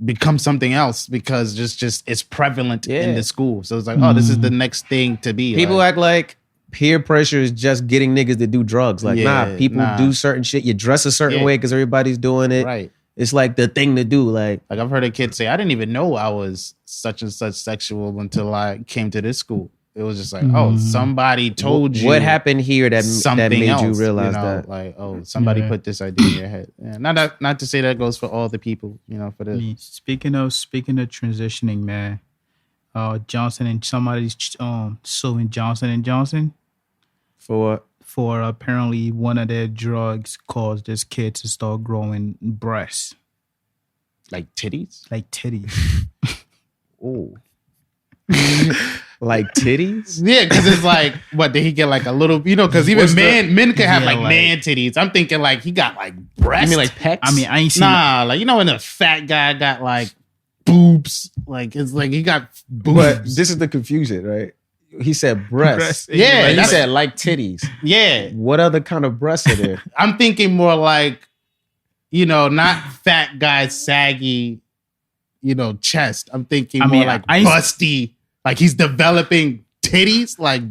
become something else because just it's prevalent in the school. So it's like, oh, this is the next thing to be.
People act like peer pressure is just getting niggas to do drugs. Like, people do certain shit. You dress a certain way because everybody's doing it.
Right.
It's like the thing to do. Like
I've heard a kid say, I didn't even know I was such and such sexual until I came to this school. It was just like, oh, somebody told you.
What happened here that made
else,
you realize
you know,
that?
Like, oh, somebody put this idea in your head. Yeah, not to say that goes for all the people, you know, for the...
Speaking of transitioning, man, Johnson and somebody's suing Johnson & Johnson.
For what?
For apparently one of their drugs caused this kid to start growing breasts.
Like titties?
Like titties.
Oh. Like titties?
Yeah, because it's like, what, did he get like a little, you know, because even men can have like man titties. I'm thinking like he got like breasts.
You mean like pecs?
I mean, I ain't seen
like, you know when the fat guy got like boobs, like it's like he got boobs.
But this is the confusion, right? He said breasts.
Yeah.
He said like titties.
Yeah.
What other kind of breasts are there?
I'm thinking more like, you know, not fat guy, saggy, you know, chest. I'm thinking more like busty. Like he's developing titties, like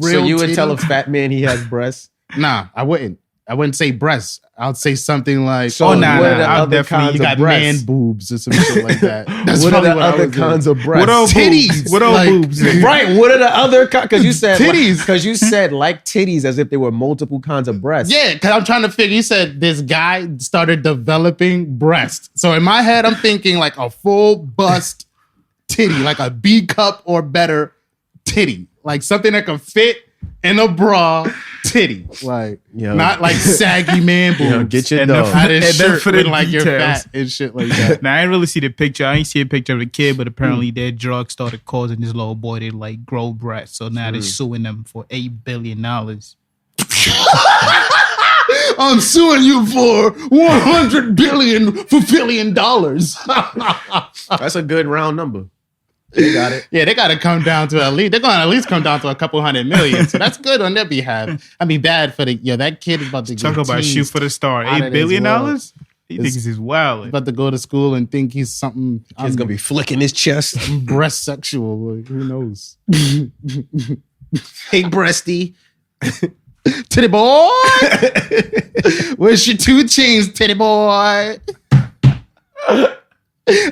real.
So you would
titties.
tell a fat man he has breasts?
Nah, I wouldn't. I wouldn't say breasts. I'd say something like,
so what are the other kinds
you
of
got
breasts?
Man boobs or some shit like that. That's
what are the
what
other kinds of breasts?
What are
titties?
Boobs? What are
like,
boobs?
Right. What are the other kinds? Because you said
titties.
Because you said like titties as if there were multiple kinds of breasts.
Yeah, because I'm trying to figure. You said this guy started developing breasts. So in my head, I'm thinking like a full bust titty, like a B cup or better titty, like something that can fit in a bra titty, like not like saggy man boobs.
Get your dog.
Out his shirt with like your fat and shit like that.
Now I didn't really see the picture. I ain't see a picture of the kid, but apparently their drug started causing this little boy to like grow breasts. So now they're suing them for $8 billion.
I'm suing you for $100 billion.
That's a good round number. They got it.
Yeah, they got to come down to at least. They're going to at least come down to a couple $100 million. So that's good on their behalf. I mean, bad for the that kid is about to
talk about shoot for the star. $8 billion. He thinks he's wild.
About to go to school and think he's something.
He's gonna be flicking his chest.
Breast sexual. Like, who knows?
Hey, breasty.
Titty boy. Where's your 2 chains, titty boy?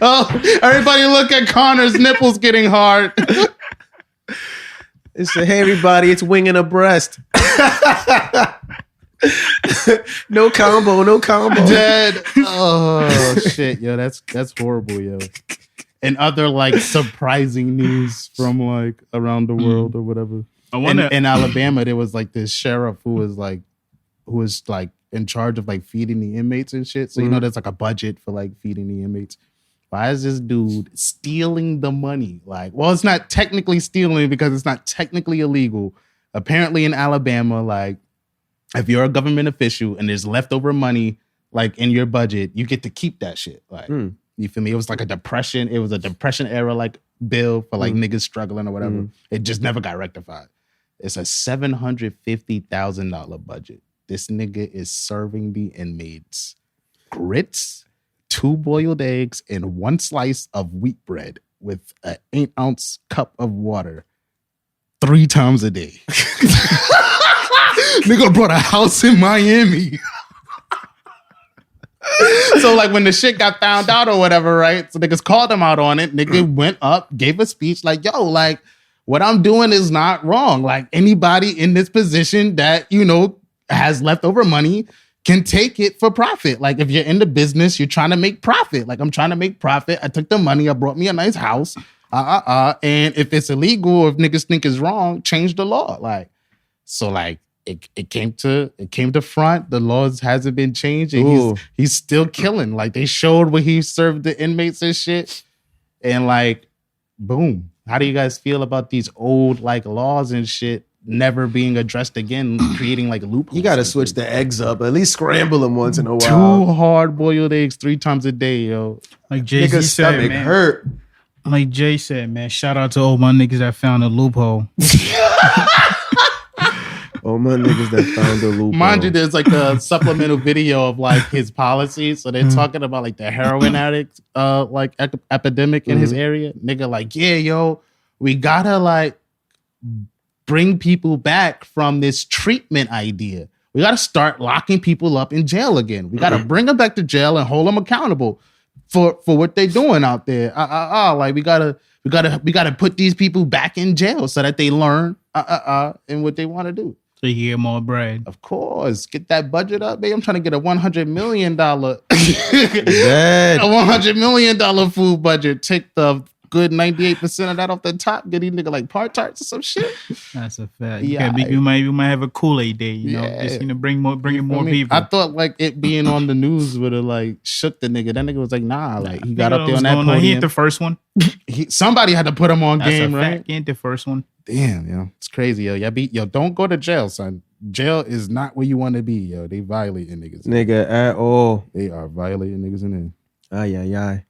Oh, everybody look at Connor's nipples getting hard.
It's a, hey, everybody, it's wing and a breast. No combo.
Dead. Oh, shit, yo, that's horrible, yo. And other, like, surprising news from, like, around the world or whatever. In Alabama, there was, like, this sheriff who was in charge of, like, feeding the inmates and shit. So, you know, there's, like, a budget for, like, feeding the inmates. Why is this dude stealing the money? Like, well, it's not technically stealing because it's not technically illegal. Apparently in Alabama, like, if you're a government official and there's leftover money, like, in your budget, you get to keep that shit. Like, you feel me? It was like a depression. It was a depression era, like, bill for, like, niggas struggling or whatever. It just never got rectified. It's a $750,000 budget. This nigga is serving the inmates grits, 2 boiled eggs, and 1 slice of wheat bread with an 8-ounce cup of water 3 times a day. Nigga brought a house in Miami. So, like, when the shit got found out or whatever, right? So niggas called him out on it. Nigga went up, gave a speech like, yo, like, what I'm doing is not wrong. Like, anybody in this position that, you know, has leftover money can take it for profit. Like, if you're in the business, you're trying to make profit. Like, I'm trying to make profit. I took the money. I brought me a nice house. And if it's illegal, or if niggas think it's wrong, change the law. Like, so, like, it came to front. The laws hasn't been changed. And he's still killing. Like, they showed where he served the inmates and shit. And, like, boom. How do you guys feel about these old, like, laws and shit never being addressed again, creating, like, loopholes?
You got to switch the eggs up. At least scramble them once in a while.
2 hard-boiled eggs 3 times a day, yo.
Like Jay-Z said, man.
Hurt.
Like Jay said, man, shout out to all my niggas that found a loophole.
All my niggas that found the loophole.
Mind you, there's like a supplemental video of like his policies. So they're talking about like the heroin addict epidemic in his area. Nigga like, yeah, yo, we gotta like bring people back from this treatment idea. We gotta start locking people up in jail again. We gotta bring them back to jail and hold them accountable for what they're doing out there. Like we gotta put these people back in jail so that they learn and what they want to do.
So you get more bread.
Of course. Get that budget up, babe. I'm trying to get a $100 million
Dead.
a $100 million food budget. Take the good 98% of that off the top. Get these nigga like Pop-Tarts or some shit.
That's a fact.
Yeah,
you might have a Kool-Aid day, you know, just bring in more people.
I thought like it being on the news would have like shook the nigga. That nigga was like, nah, like he got up there on that podium.
He ain't the first one.
Somebody had to put him on game, right?
He ain't the first one.
Damn, yo, it's crazy, yo. Yo, don't go to jail, son. Jail is not where you want to be, yo. They violating niggas.
Nigga, at all.
They are violating niggas in there.
Ay.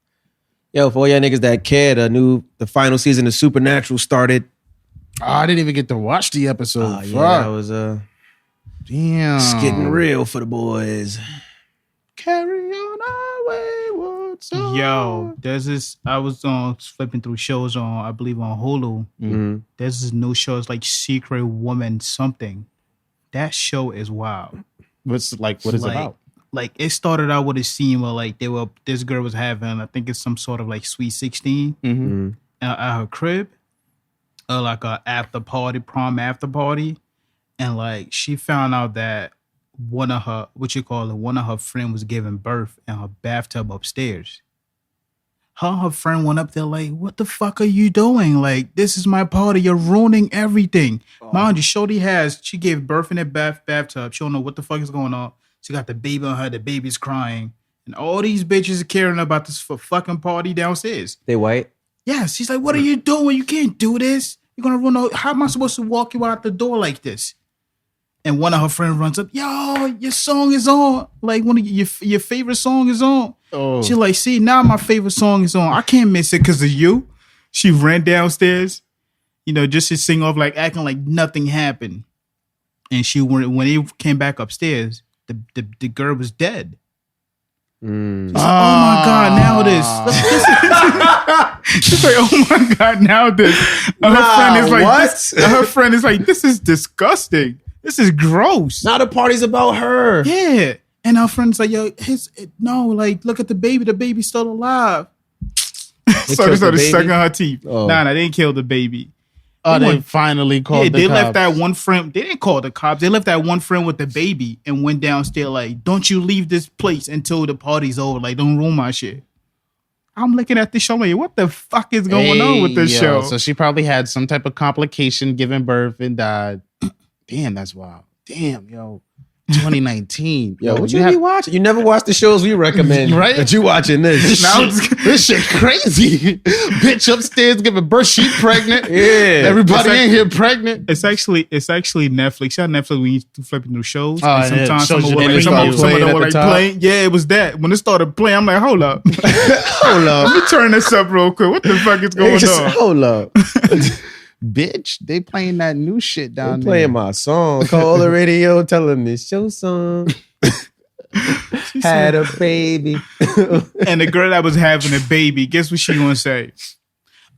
Yo, for all y'all niggas that care, the final season of Supernatural started.
Oh, I didn't even get to watch the episode.
Oh, yeah, that was
damn.
It's getting real for the boys.
Carry on our wayward son.
Yo, there's this. I was flipping through shows on, I believe on Hulu.
Mm-hmm.
There's this new show. It's like Secret Woman something. That show is wild.
What is it about?
Like it started out with a scene where like this girl was having, I think it's some sort of like sweet 16 at her crib, like a prom after party, and like she found out that one of her friend was giving birth in her bathtub upstairs. Her friend went up there like, what the fuck are you doing? Like, this is my party. You're ruining everything. Mind you, she gave birth in that bathtub. She don't know what the fuck is going on. She got the baby on her. The baby's crying. And all these bitches are caring about this fucking party downstairs.
They white?
Yes. She's like, what are you doing? You can't do this. You're going to run out. How am I supposed to walk you out the door like this? And one of her friends runs up, yo, your song is on. Like, one of your favorite song is on. Oh. She's like, see, now my favorite song is on. I can't miss it because of you. She ran downstairs, just to sing off, like, acting like nothing happened. And when he came back upstairs, the girl was dead. She's like, oh my God, now this. She's like, oh my God, now this. And her friend is like, what? Her friend is like, this is disgusting. This is gross.
Now the party's about her.
Yeah. And our friend's like, yo, look at the baby. The baby's still alive. So they started sucking her teeth. Oh. Nah, they didn't kill the baby.
They finally called the cops.
They left that one friend. They didn't call the cops. They left that one friend with the baby and went downstairs like, don't you leave this place until the party's over. Like, don't ruin my shit. I'm looking at this show like, what the fuck is going on with this show?
So she probably had some type of complication giving birth and died. Damn, that's wild. Damn, yo. 2019.
Yo, what you be watching? You never watch the shows we recommend,
right?
But you watching this.
This shit crazy. Bitch upstairs giving birth, she pregnant.
Yeah.
Everybody in here pregnant.
It's actually Netflix. You know Netflix when you flipping through shows.
Oh,
and sometimes
some of
them were like playing. Yeah, it was that. When it started playing, I'm like, hold up.
Hold up.
Let me turn this up real quick. What the fuck is going on?
Hold up.
Bitch, they playing that new shit down there.
Playing my song. Call the radio, tell them it's your song. Had a baby.
And the girl that was having a baby, guess what she gonna say?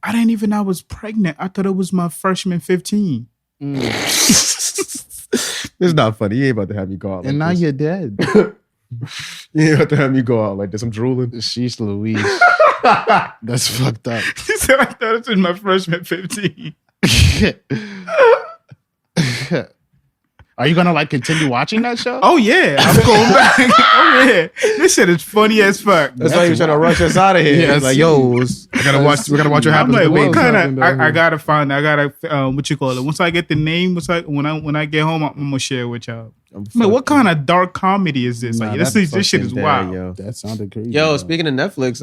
I didn't even know I was pregnant. I thought it was my freshman 15.
It's not funny. You ain't about to have me go out like
and now
this.
You're dead.
You ain't about to have me go out like this. I'm drooling.
Sheesh Louise. That's fucked up.
She said I thought it was my freshman 15.
Are you gonna continue watching that show?
Oh yeah, I'm going back. Oh yeah, this shit is funny as fuck.
That's why you're trying to rush us out of here.
Yeah,
it's like, yo,
we gotta watch what happens. I'm like, what kind of? I gotta find. I gotta what you call it. Once I get the name, when I get home, I'm gonna share with y'all. What kind of dark comedy is this? Like, this shit is wild.
Yo.
That sounded crazy.
Yo, speaking of Netflix,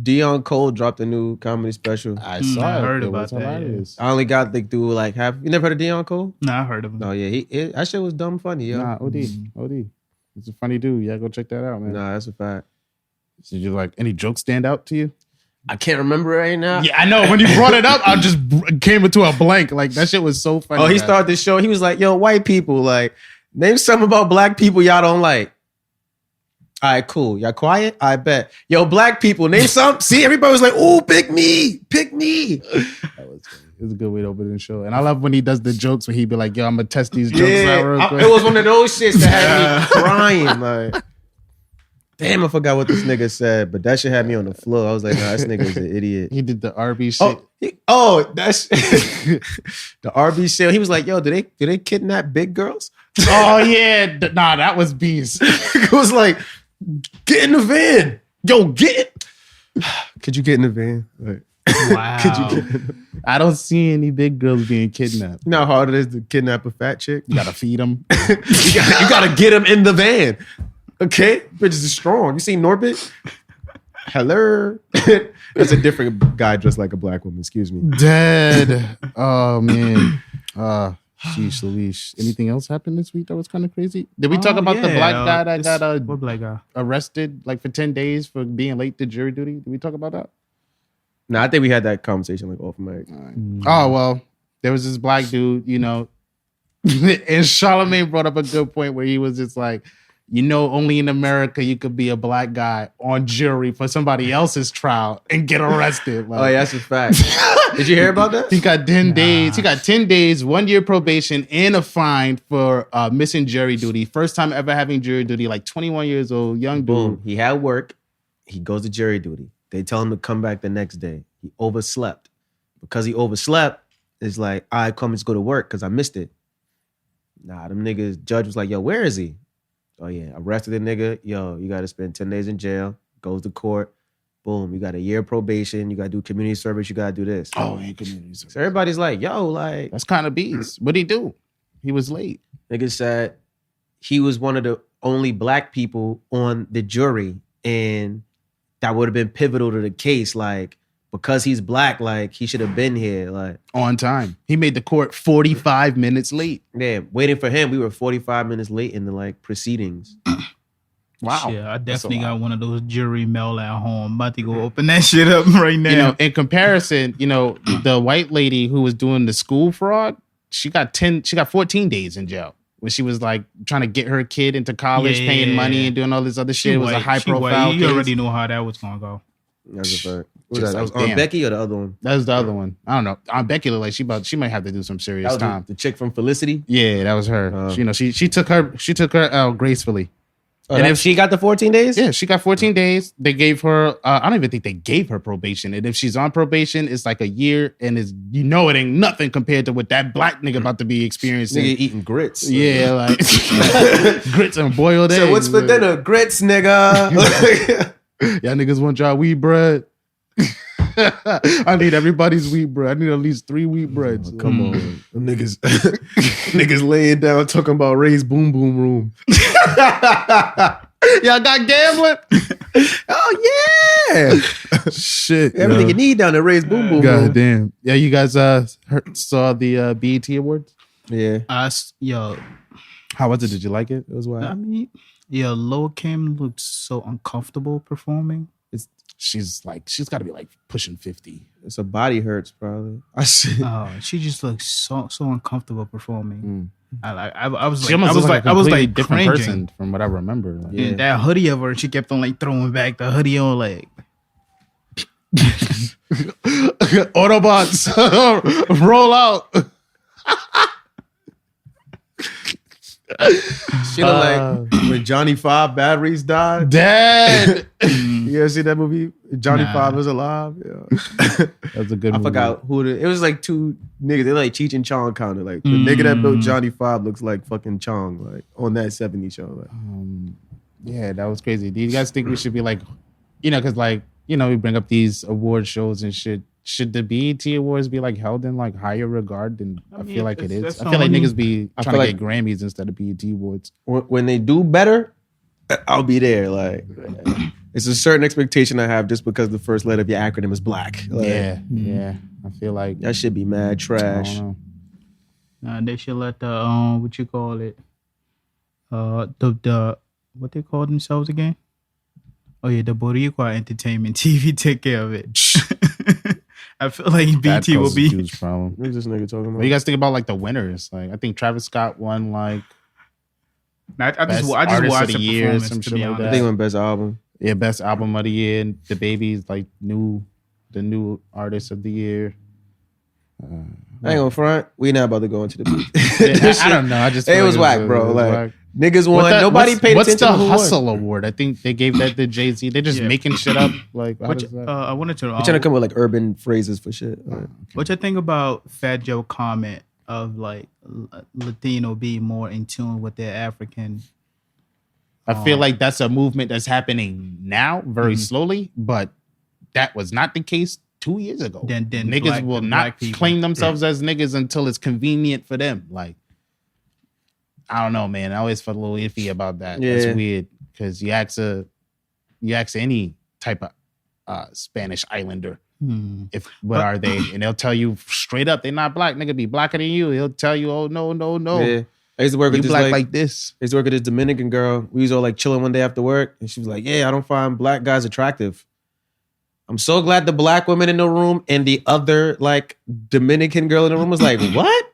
Deon Cole dropped a new comedy special.
I saw
I
it.
heard about that.
I only got through like half. You never heard of Deon Cole?
Nah, I heard of him.
Oh yeah, that shit was dumb funny, yo.
Nah, OD. It's a funny dude. Yeah, go check that out, man.
Nah, that's a fact.
Did you any jokes stand out to you?
I can't remember it right now.
Yeah, I know. When you brought it up, I just came into a blank. Like, that shit was so funny.
Oh, he started this show. He was like, yo, white people, like, name something about black people y'all don't like. All right, cool. Y'all quiet? I bet. Yo, black people, name something. See, everybody was like, ooh, pick me. Pick me.
That was funny. It was a good way to open the show. And I love when he does the jokes where he'd be like, yo, I'm going to test these jokes out real quick.
It was one of those shits that had me crying. Like, damn, I forgot what this nigga said, but that shit had me on the floor. I was like, nah, this nigga is an idiot.
He did the RB shit.
That's the RB shit. He was like, yo, do they kidnap big girls?
Oh, yeah. Nah, that was beast.
It was like, get in the van. Yo, get it. Could you get in the van? Like,
Wow.
could you get
I don't see any big girls being kidnapped.
You know how hard it is to kidnap a fat chick?
You gotta feed them.
you gotta get him in the van. Okay? Bitches is strong. You seen Norbit? Hello. That's a different guy dressed like a black woman. Excuse me.
Dead. Oh, man. Sheesh, Louise. Anything else happened this week that was kind of crazy? Did we talk about the black guy that got
what black guy?
arrested like for 10 days for being late to jury duty? Did we talk about that?
No, I think we had that conversation like off mic.
Oh, well, there was this black dude, you know, and Charlamagne brought up a good point where he was just like, you know, only in America you could be a black guy on jury for somebody else's trial and get arrested. Like,
Oh, yeah, that's a fact. Did you hear about that?
he got 10 days. He got 10 days, 1 year probation, and a fine for missing jury duty. First time ever having jury duty, like 21 years old, young dude.
Boom. He had work. He goes to jury duty. They tell him to come back the next day. He overslept. Because he overslept, it's like, all right, come, let's go to work because I missed it. Nah, them niggas, judge was like, yo, where is he? Oh, yeah, arrested the nigga. Yo, you got to spend 10 days in jail. Goes to court. Boom, you got a year probation. You got to do community service. You got to do this.
Oh, and community service.
So everybody's like, yo, like.
That's kind of beast. What'd he do? He was late.
Nigga said he was one of the only black people on the jury. And that would have been pivotal to the case. Like, because he's black, like, he should have been here. Like,
On time. He made the court 45 minutes late.
yeah, waiting for him. We were 45 minutes late in the, like, proceedings.
Wow.
Yeah, I definitely got one of those jury mail at home. I'm about to go open that shit up right now.
You know, in comparison, you know, the white lady who was doing the school fraud, she got 14 days in jail when she was like trying to get her kid into college, paying money and doing all this other shit. It was a high profile case.
You already know how that was gonna go.
That's a fact. What was
Just
that? That was
like,
on
damn.
Becky or the other one?
That was the other one. I don't know. Aunt Becky looked like she might have to do some
That
serious
was
time.
the chick from Felicity.
Yeah, that was her. You know, she took her out gracefully.
And if she got the 14 days?
Yeah, she got 14 days. They gave her, I don't even think they gave her probation. And if she's on probation, it's like a year. And it ain't nothing compared to what that black nigga about to be experiencing.
Nigga eating grits.
Yeah, like grits and boiled eggs.
So what's for dinner? Grits, nigga.
Y'all niggas want y'all wheat bread? I need everybody's wheat bread. I need at least 3 wheat breads.
Come on. Them niggas, niggas laying down talking about Ray's Boom Boom Room.
Y'all got gambling?
Oh, yeah.
Shit.
Everything you need down at Ray's Boom Boom
God
Room.
damn. Yeah, you guys saw the BET Awards?
Yeah.
How was it? Did you like it? It was wild.
I mean, Lil' Kim looked so uncomfortable performing.
She's got to be like pushing 50.
It's a body hurts, probably.
She just looks so uncomfortable performing. I was
She
like,
almost
I was
a
like
different
cringing.
person from what I remember. Like,
Yeah.
And that hoodie of her, she kept on like throwing back the hoodie on like.
Autobots, roll out.
She look like when Johnny Five batteries died.
Dead.
You ever see that movie? Johnny
Nah.
Five was alive. Yeah.
That's a good
I
movie.
forgot who it was. Like 2 niggas. They're like Cheech and Chong kind of like the nigga that built Johnny Five looks like fucking Chong, like on that 70s show. Like,
Yeah, that was crazy. Do you guys think we should be like, you know, because like, you know, we bring up these award shows and shit. Should the BET Awards be like held in like higher regard than I feel like it is? I feel like niggas be trying to get Grammys instead of BET Awards.
when they do better, I'll be there. Like, it's a certain expectation I have just because the first letter of your acronym is black. Like,
Yeah. I feel like
that should be mad
I
trash.
don't know.
They should let the what you call it, the what they call themselves again? Oh yeah, the Boricua Entertainment TV take care of it. I feel like BT will be
a huge problem.
What's this nigga talking about?
What do you guys think about like the winners? Like I think Travis Scott won like
I just
Artist
watched
of
the
the Year,
performance
some
to
shit
be
like
honest.
that.
I think it went best album.
Yeah, best album of the year. And the Baby's like the new artist of the year.
I ain't gonna front. We not about to go into the beat.
I don't know. I just
It
feel
was
like
whack, bro.
it was
Like
whack.
niggas won. Nobody paid
what's
attention
the
to who
Hustle
won.
Award? I think they gave that to Jay-Z. They're just making shit up. Like, how
Which
does that?
I wanted to.
You're trying to come with like urban phrases for shit.
What you think about Fat Joe comment of like Latino being more in tune with their African?
I feel like that's a movement that's happening now, very slowly, but that was not the case 2 years ago.
Then
niggas will not claim themselves as niggas until it's convenient for them. Like, I don't know, man. I always felt a little iffy about that.
Yeah.
That's weird because you ask any type of Spanish Islander, what are they, and they'll tell you straight up they're not black. Nigga be blacker than you. He'll tell you, oh no.
Yeah. I used to work with this
black like this.
I used to work with this Dominican girl. We was all like chilling one day after work, and she was like, "Yeah, I don't find black guys attractive." I'm so glad the black woman in the room and the other like Dominican girl in the room was like, "What?"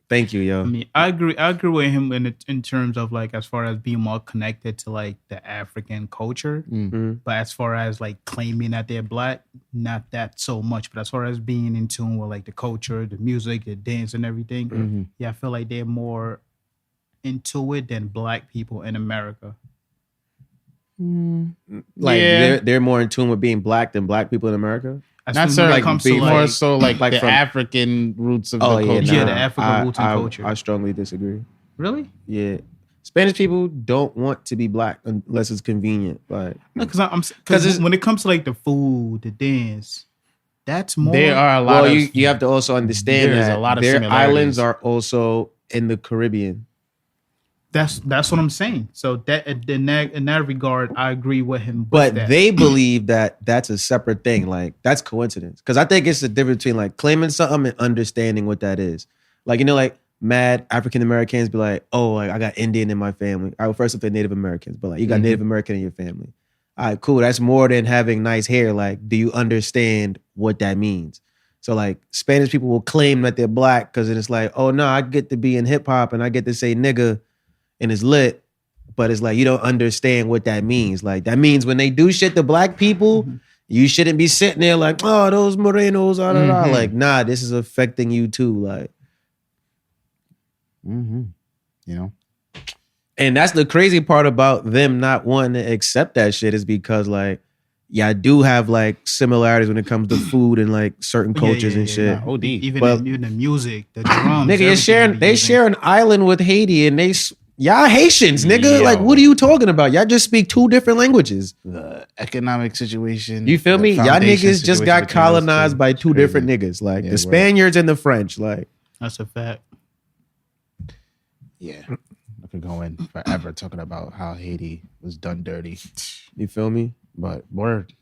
Thank you, yo.
I mean, I agree with him in terms of like as far as being more connected to like the African culture, but as far as like claiming that they're black, not that so much. But as far as being in tune with like the culture, the music, the dance, and everything, yeah, I feel like they're more into it than black people in America.
Like they're more in tune with being black than black people in America.
Not so like
comes to
more
like,
so like the
from
African roots of the culture.
Yeah, the African roots and culture.
I strongly disagree.
Really?
Yeah. Spanish people don't want to be black unless it's convenient. Like,
because when it comes to like the food, the dance, that's more.
There are a lot.
You have to also understand
there's
that
a lot of
their
similarities.
islands are also in the Caribbean.
That's what I'm saying. So that in that regard, I agree with him.
But they believe that that's a separate thing. Like that's coincidence. Because I think it's the difference between like claiming something and understanding what that is. Like, you know, like mad African Americans be like, oh, like I got Indian in my family. All right, well, first off, they're Native Americans, but like you got Native American in your family. All right, cool. That's more than having nice hair. Like, do you understand what that means? So like Spanish people will claim that they're black because it's like, oh no, I get to be in hip hop and I get to say nigga and it's lit, but it's like you don't understand what that means. Like that means when they do shit to black people, you shouldn't be sitting there like, oh, those morenos, like, nah, this is affecting you too. Like,
you know,
and that's the crazy part about them not wanting to accept that shit is because like, yeah, I do have like similarities when it comes to food and like certain cultures and shit.
OD.
Even the music, the drums.
Nigga, they share an island with Haiti and y'all Haitians, nigga.
Yo.
Like, what are you talking about? Y'all just speak two different languages.
The economic situation.
You feel me? Y'all niggas just got colonized by two different niggas. Like the Spaniards and the French. Like
that's a fact.
Yeah. I could go in forever talking about how Haiti was done dirty.
You feel me?
But word.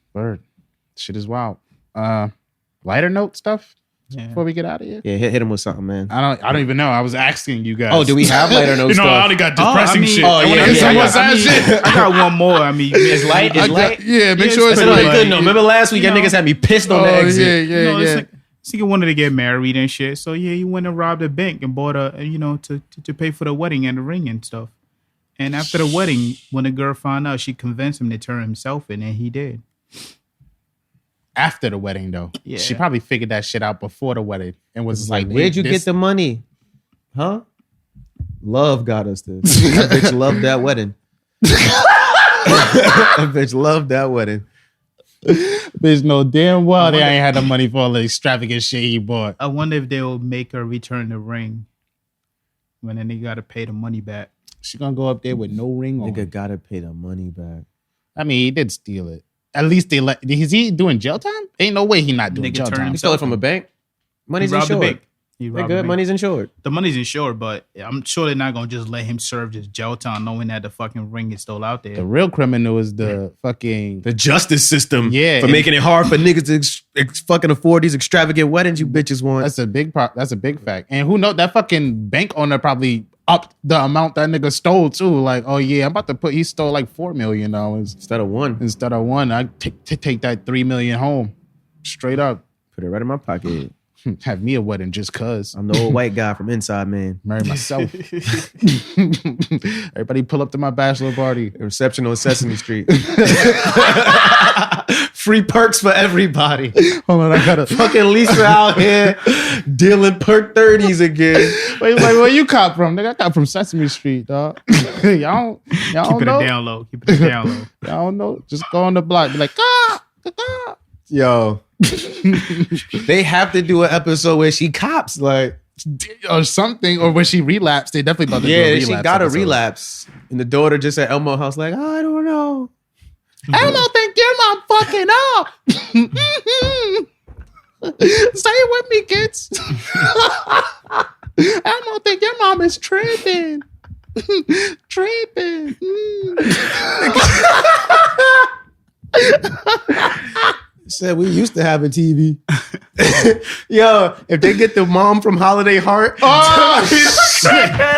Shit is wild. Lighter note stuff before we get out of here.
Yeah, hit him with something, man.
I don't even know. I was asking you guys.
Oh, do we have lighter note
you know,
stuff?
I already got depressing shit.
Oh, yeah.
I got one more. I mean,
It's light.
Make sure it's
light. No, remember last week, y'all niggas had me pissed on the exit.
Yeah.
This nigga wanted to get married and shit. So yeah, he went and robbed a bank and bought to pay for the wedding and the ring and stuff. And after the wedding, when the girl found out, she convinced him to turn himself in, and he did.
After the wedding, though, she probably figured that shit out before the wedding and was like,
"Where'd you get the money? Huh? Love got us this. That bitch loved that wedding. That bitch loved that wedding.
Bitch know damn well they ain't had the money for all the extravagant shit he bought.
I wonder if they'll make her return the ring when then they got to pay the money back.
She gonna go up there with no ring on.
Nigga gotta pay the money back.
I mean, he did steal it. At least they let. Is he doing jail time? Ain't no way he not doing jail time.
He stole it from a bank. Money's
He robbed the
insured.
bank. He
They're
robbed
good.
me.
Money's insured.
The money's insured, but I'm sure they're not gonna just let him serve this jail time, knowing that the fucking ring is still out there.
The real criminal is the fucking
The justice system,
Yeah,
for
and-
making it hard for niggas to fucking afford these extravagant weddings you bitches want.
That's a big that's a big fact. And who knows, that fucking bank owner probably upped the amount that nigga stole too. Like, oh yeah, I'm about to he stole like $4 million
Instead of one,
I take that $3 million home straight up.
put it right in my pocket.
Have me a wedding just cause
I'm the old white guy from Inside Man.
marry myself. Everybody pull up to my bachelor party.
Reception on Sesame Street. Free perks for everybody.
Hold on, I gotta.
Fucking Lisa out here dealing perk 30s again.
Wait, like, where you cop from? Nigga, I got from Sesame Street, dog. y'all
Keep
don't
it
know.
down low. Keep it down low.
Y'all don't know. Just go on the block. Be like,
Yo. They have to do an episode where she cops. Like,
or something, or when she relapsed, they definitely about to do a
yeah,
relapse.
she got a
episode.
relapse. And the daughter just at Elmo house, like, I don't know.
Elmo think your mom fucking up. Say it with me, kids. Elmo think your mom is tripping. Tripping.
Said we used to have a TV. Yo, if they get the mom from Holiday Heart, shit,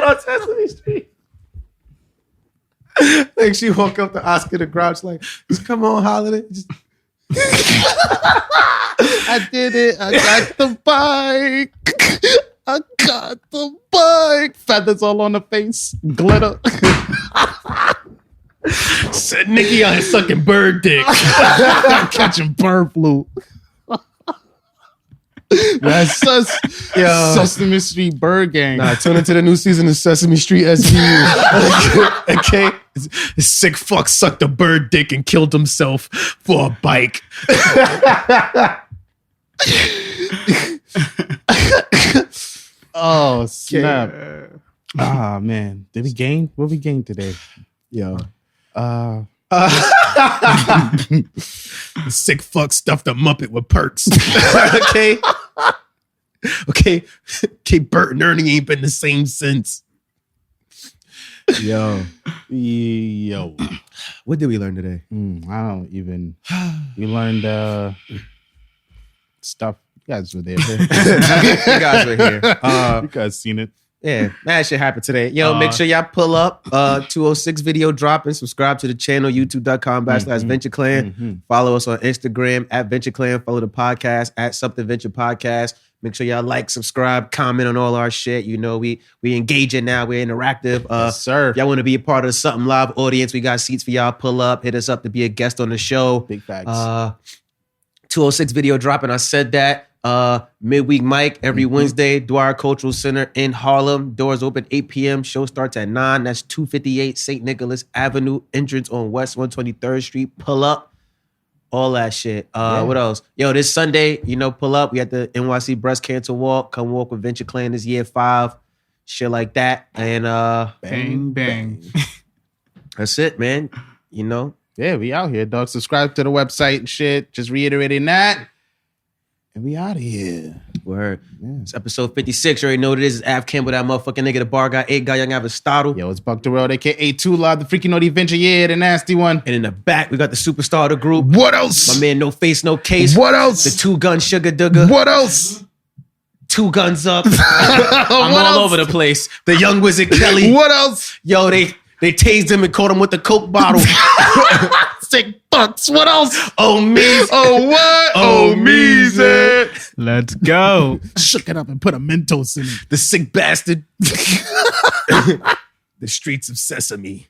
on Sesame Street. Like she woke up to Oscar the Grouch, like, just come on, Holiday. Just...
I did it. I got the bike. I got the bike. Feathers all on the face. Glitter.
Said Nikki out here sucking bird dick.
Catching bird flu. That's Sesame Street Bird Gang.
Nah, tune into the new season of Sesame Street SVU. Okay? This sick fuck sucked a bird dick and killed himself for a bike.
Oh, snap. Ah, man. Did we gain? What we gained today?
Yo.
Uh,
The sick fuck stuffed a muppet with perks. Okay? Okay, Bert and Ernie ain't been the same since. Yo. What did we learn today?
I don't even. We learned stuff. You guys were there.
You guys were here.
You guys seen it.
Yeah, that shit happened today. Yo, make sure y'all pull up 206 video dropping. Subscribe to the channel, youtube.com/Venture Clan. Follow us on Instagram @Venture Clan. Follow the podcast @somethingventuredpodcast. Make sure y'all like, subscribe, comment on all our shit. You know, we engaging now. We're interactive.
Yes, sir.
If y'all want to be a part of the Something Live audience, we got seats for y'all. Pull up. Hit us up to be a guest on the show.
Big facts.
206 video dropping. I said that. Midweek Mic every Wednesday, Dwyer Cultural Center in Harlem. Doors open 8 p.m. Show starts at 9. That's 258 St. Nicholas Avenue. Entrance on West 123rd Street. Pull up. All that shit. What else? Yo, this Sunday, you know, pull up. We at the NYC Breast Cancer Walk. Come walk with Venture Clan this year 5. Shit like that. And
Bang, bang.
that's it, man. You know?
Yeah, we out here, dog. Subscribe to the website and shit. Just reiterating that. And we out of here.
Word. Yeah. It's episode 56. You already know what it is. It's Av Campbell, that motherfucking nigga, the bar guy, 8 guy, young Aristotle.
Yo, it's Buck the World, a.k.a. Tula, the freaking naughty venture. Yeah, the nasty one.
And in the back, we got the superstar of the group.
What else?
My man, No Face, No Case.
What else?
The 2-gun sugar dugger.
What else?
2 guns up. I'm all over the place. The young wizard Kelly.
What else?
Yo, they tased him and caught him with the Coke bottle.
Sick fucks. What else?
Oh, me.
Oh, what?
Oh, Meezy.
Let's go.
Shook it up and put a Mentos in it.
The sick bastard. The streets of Sesame.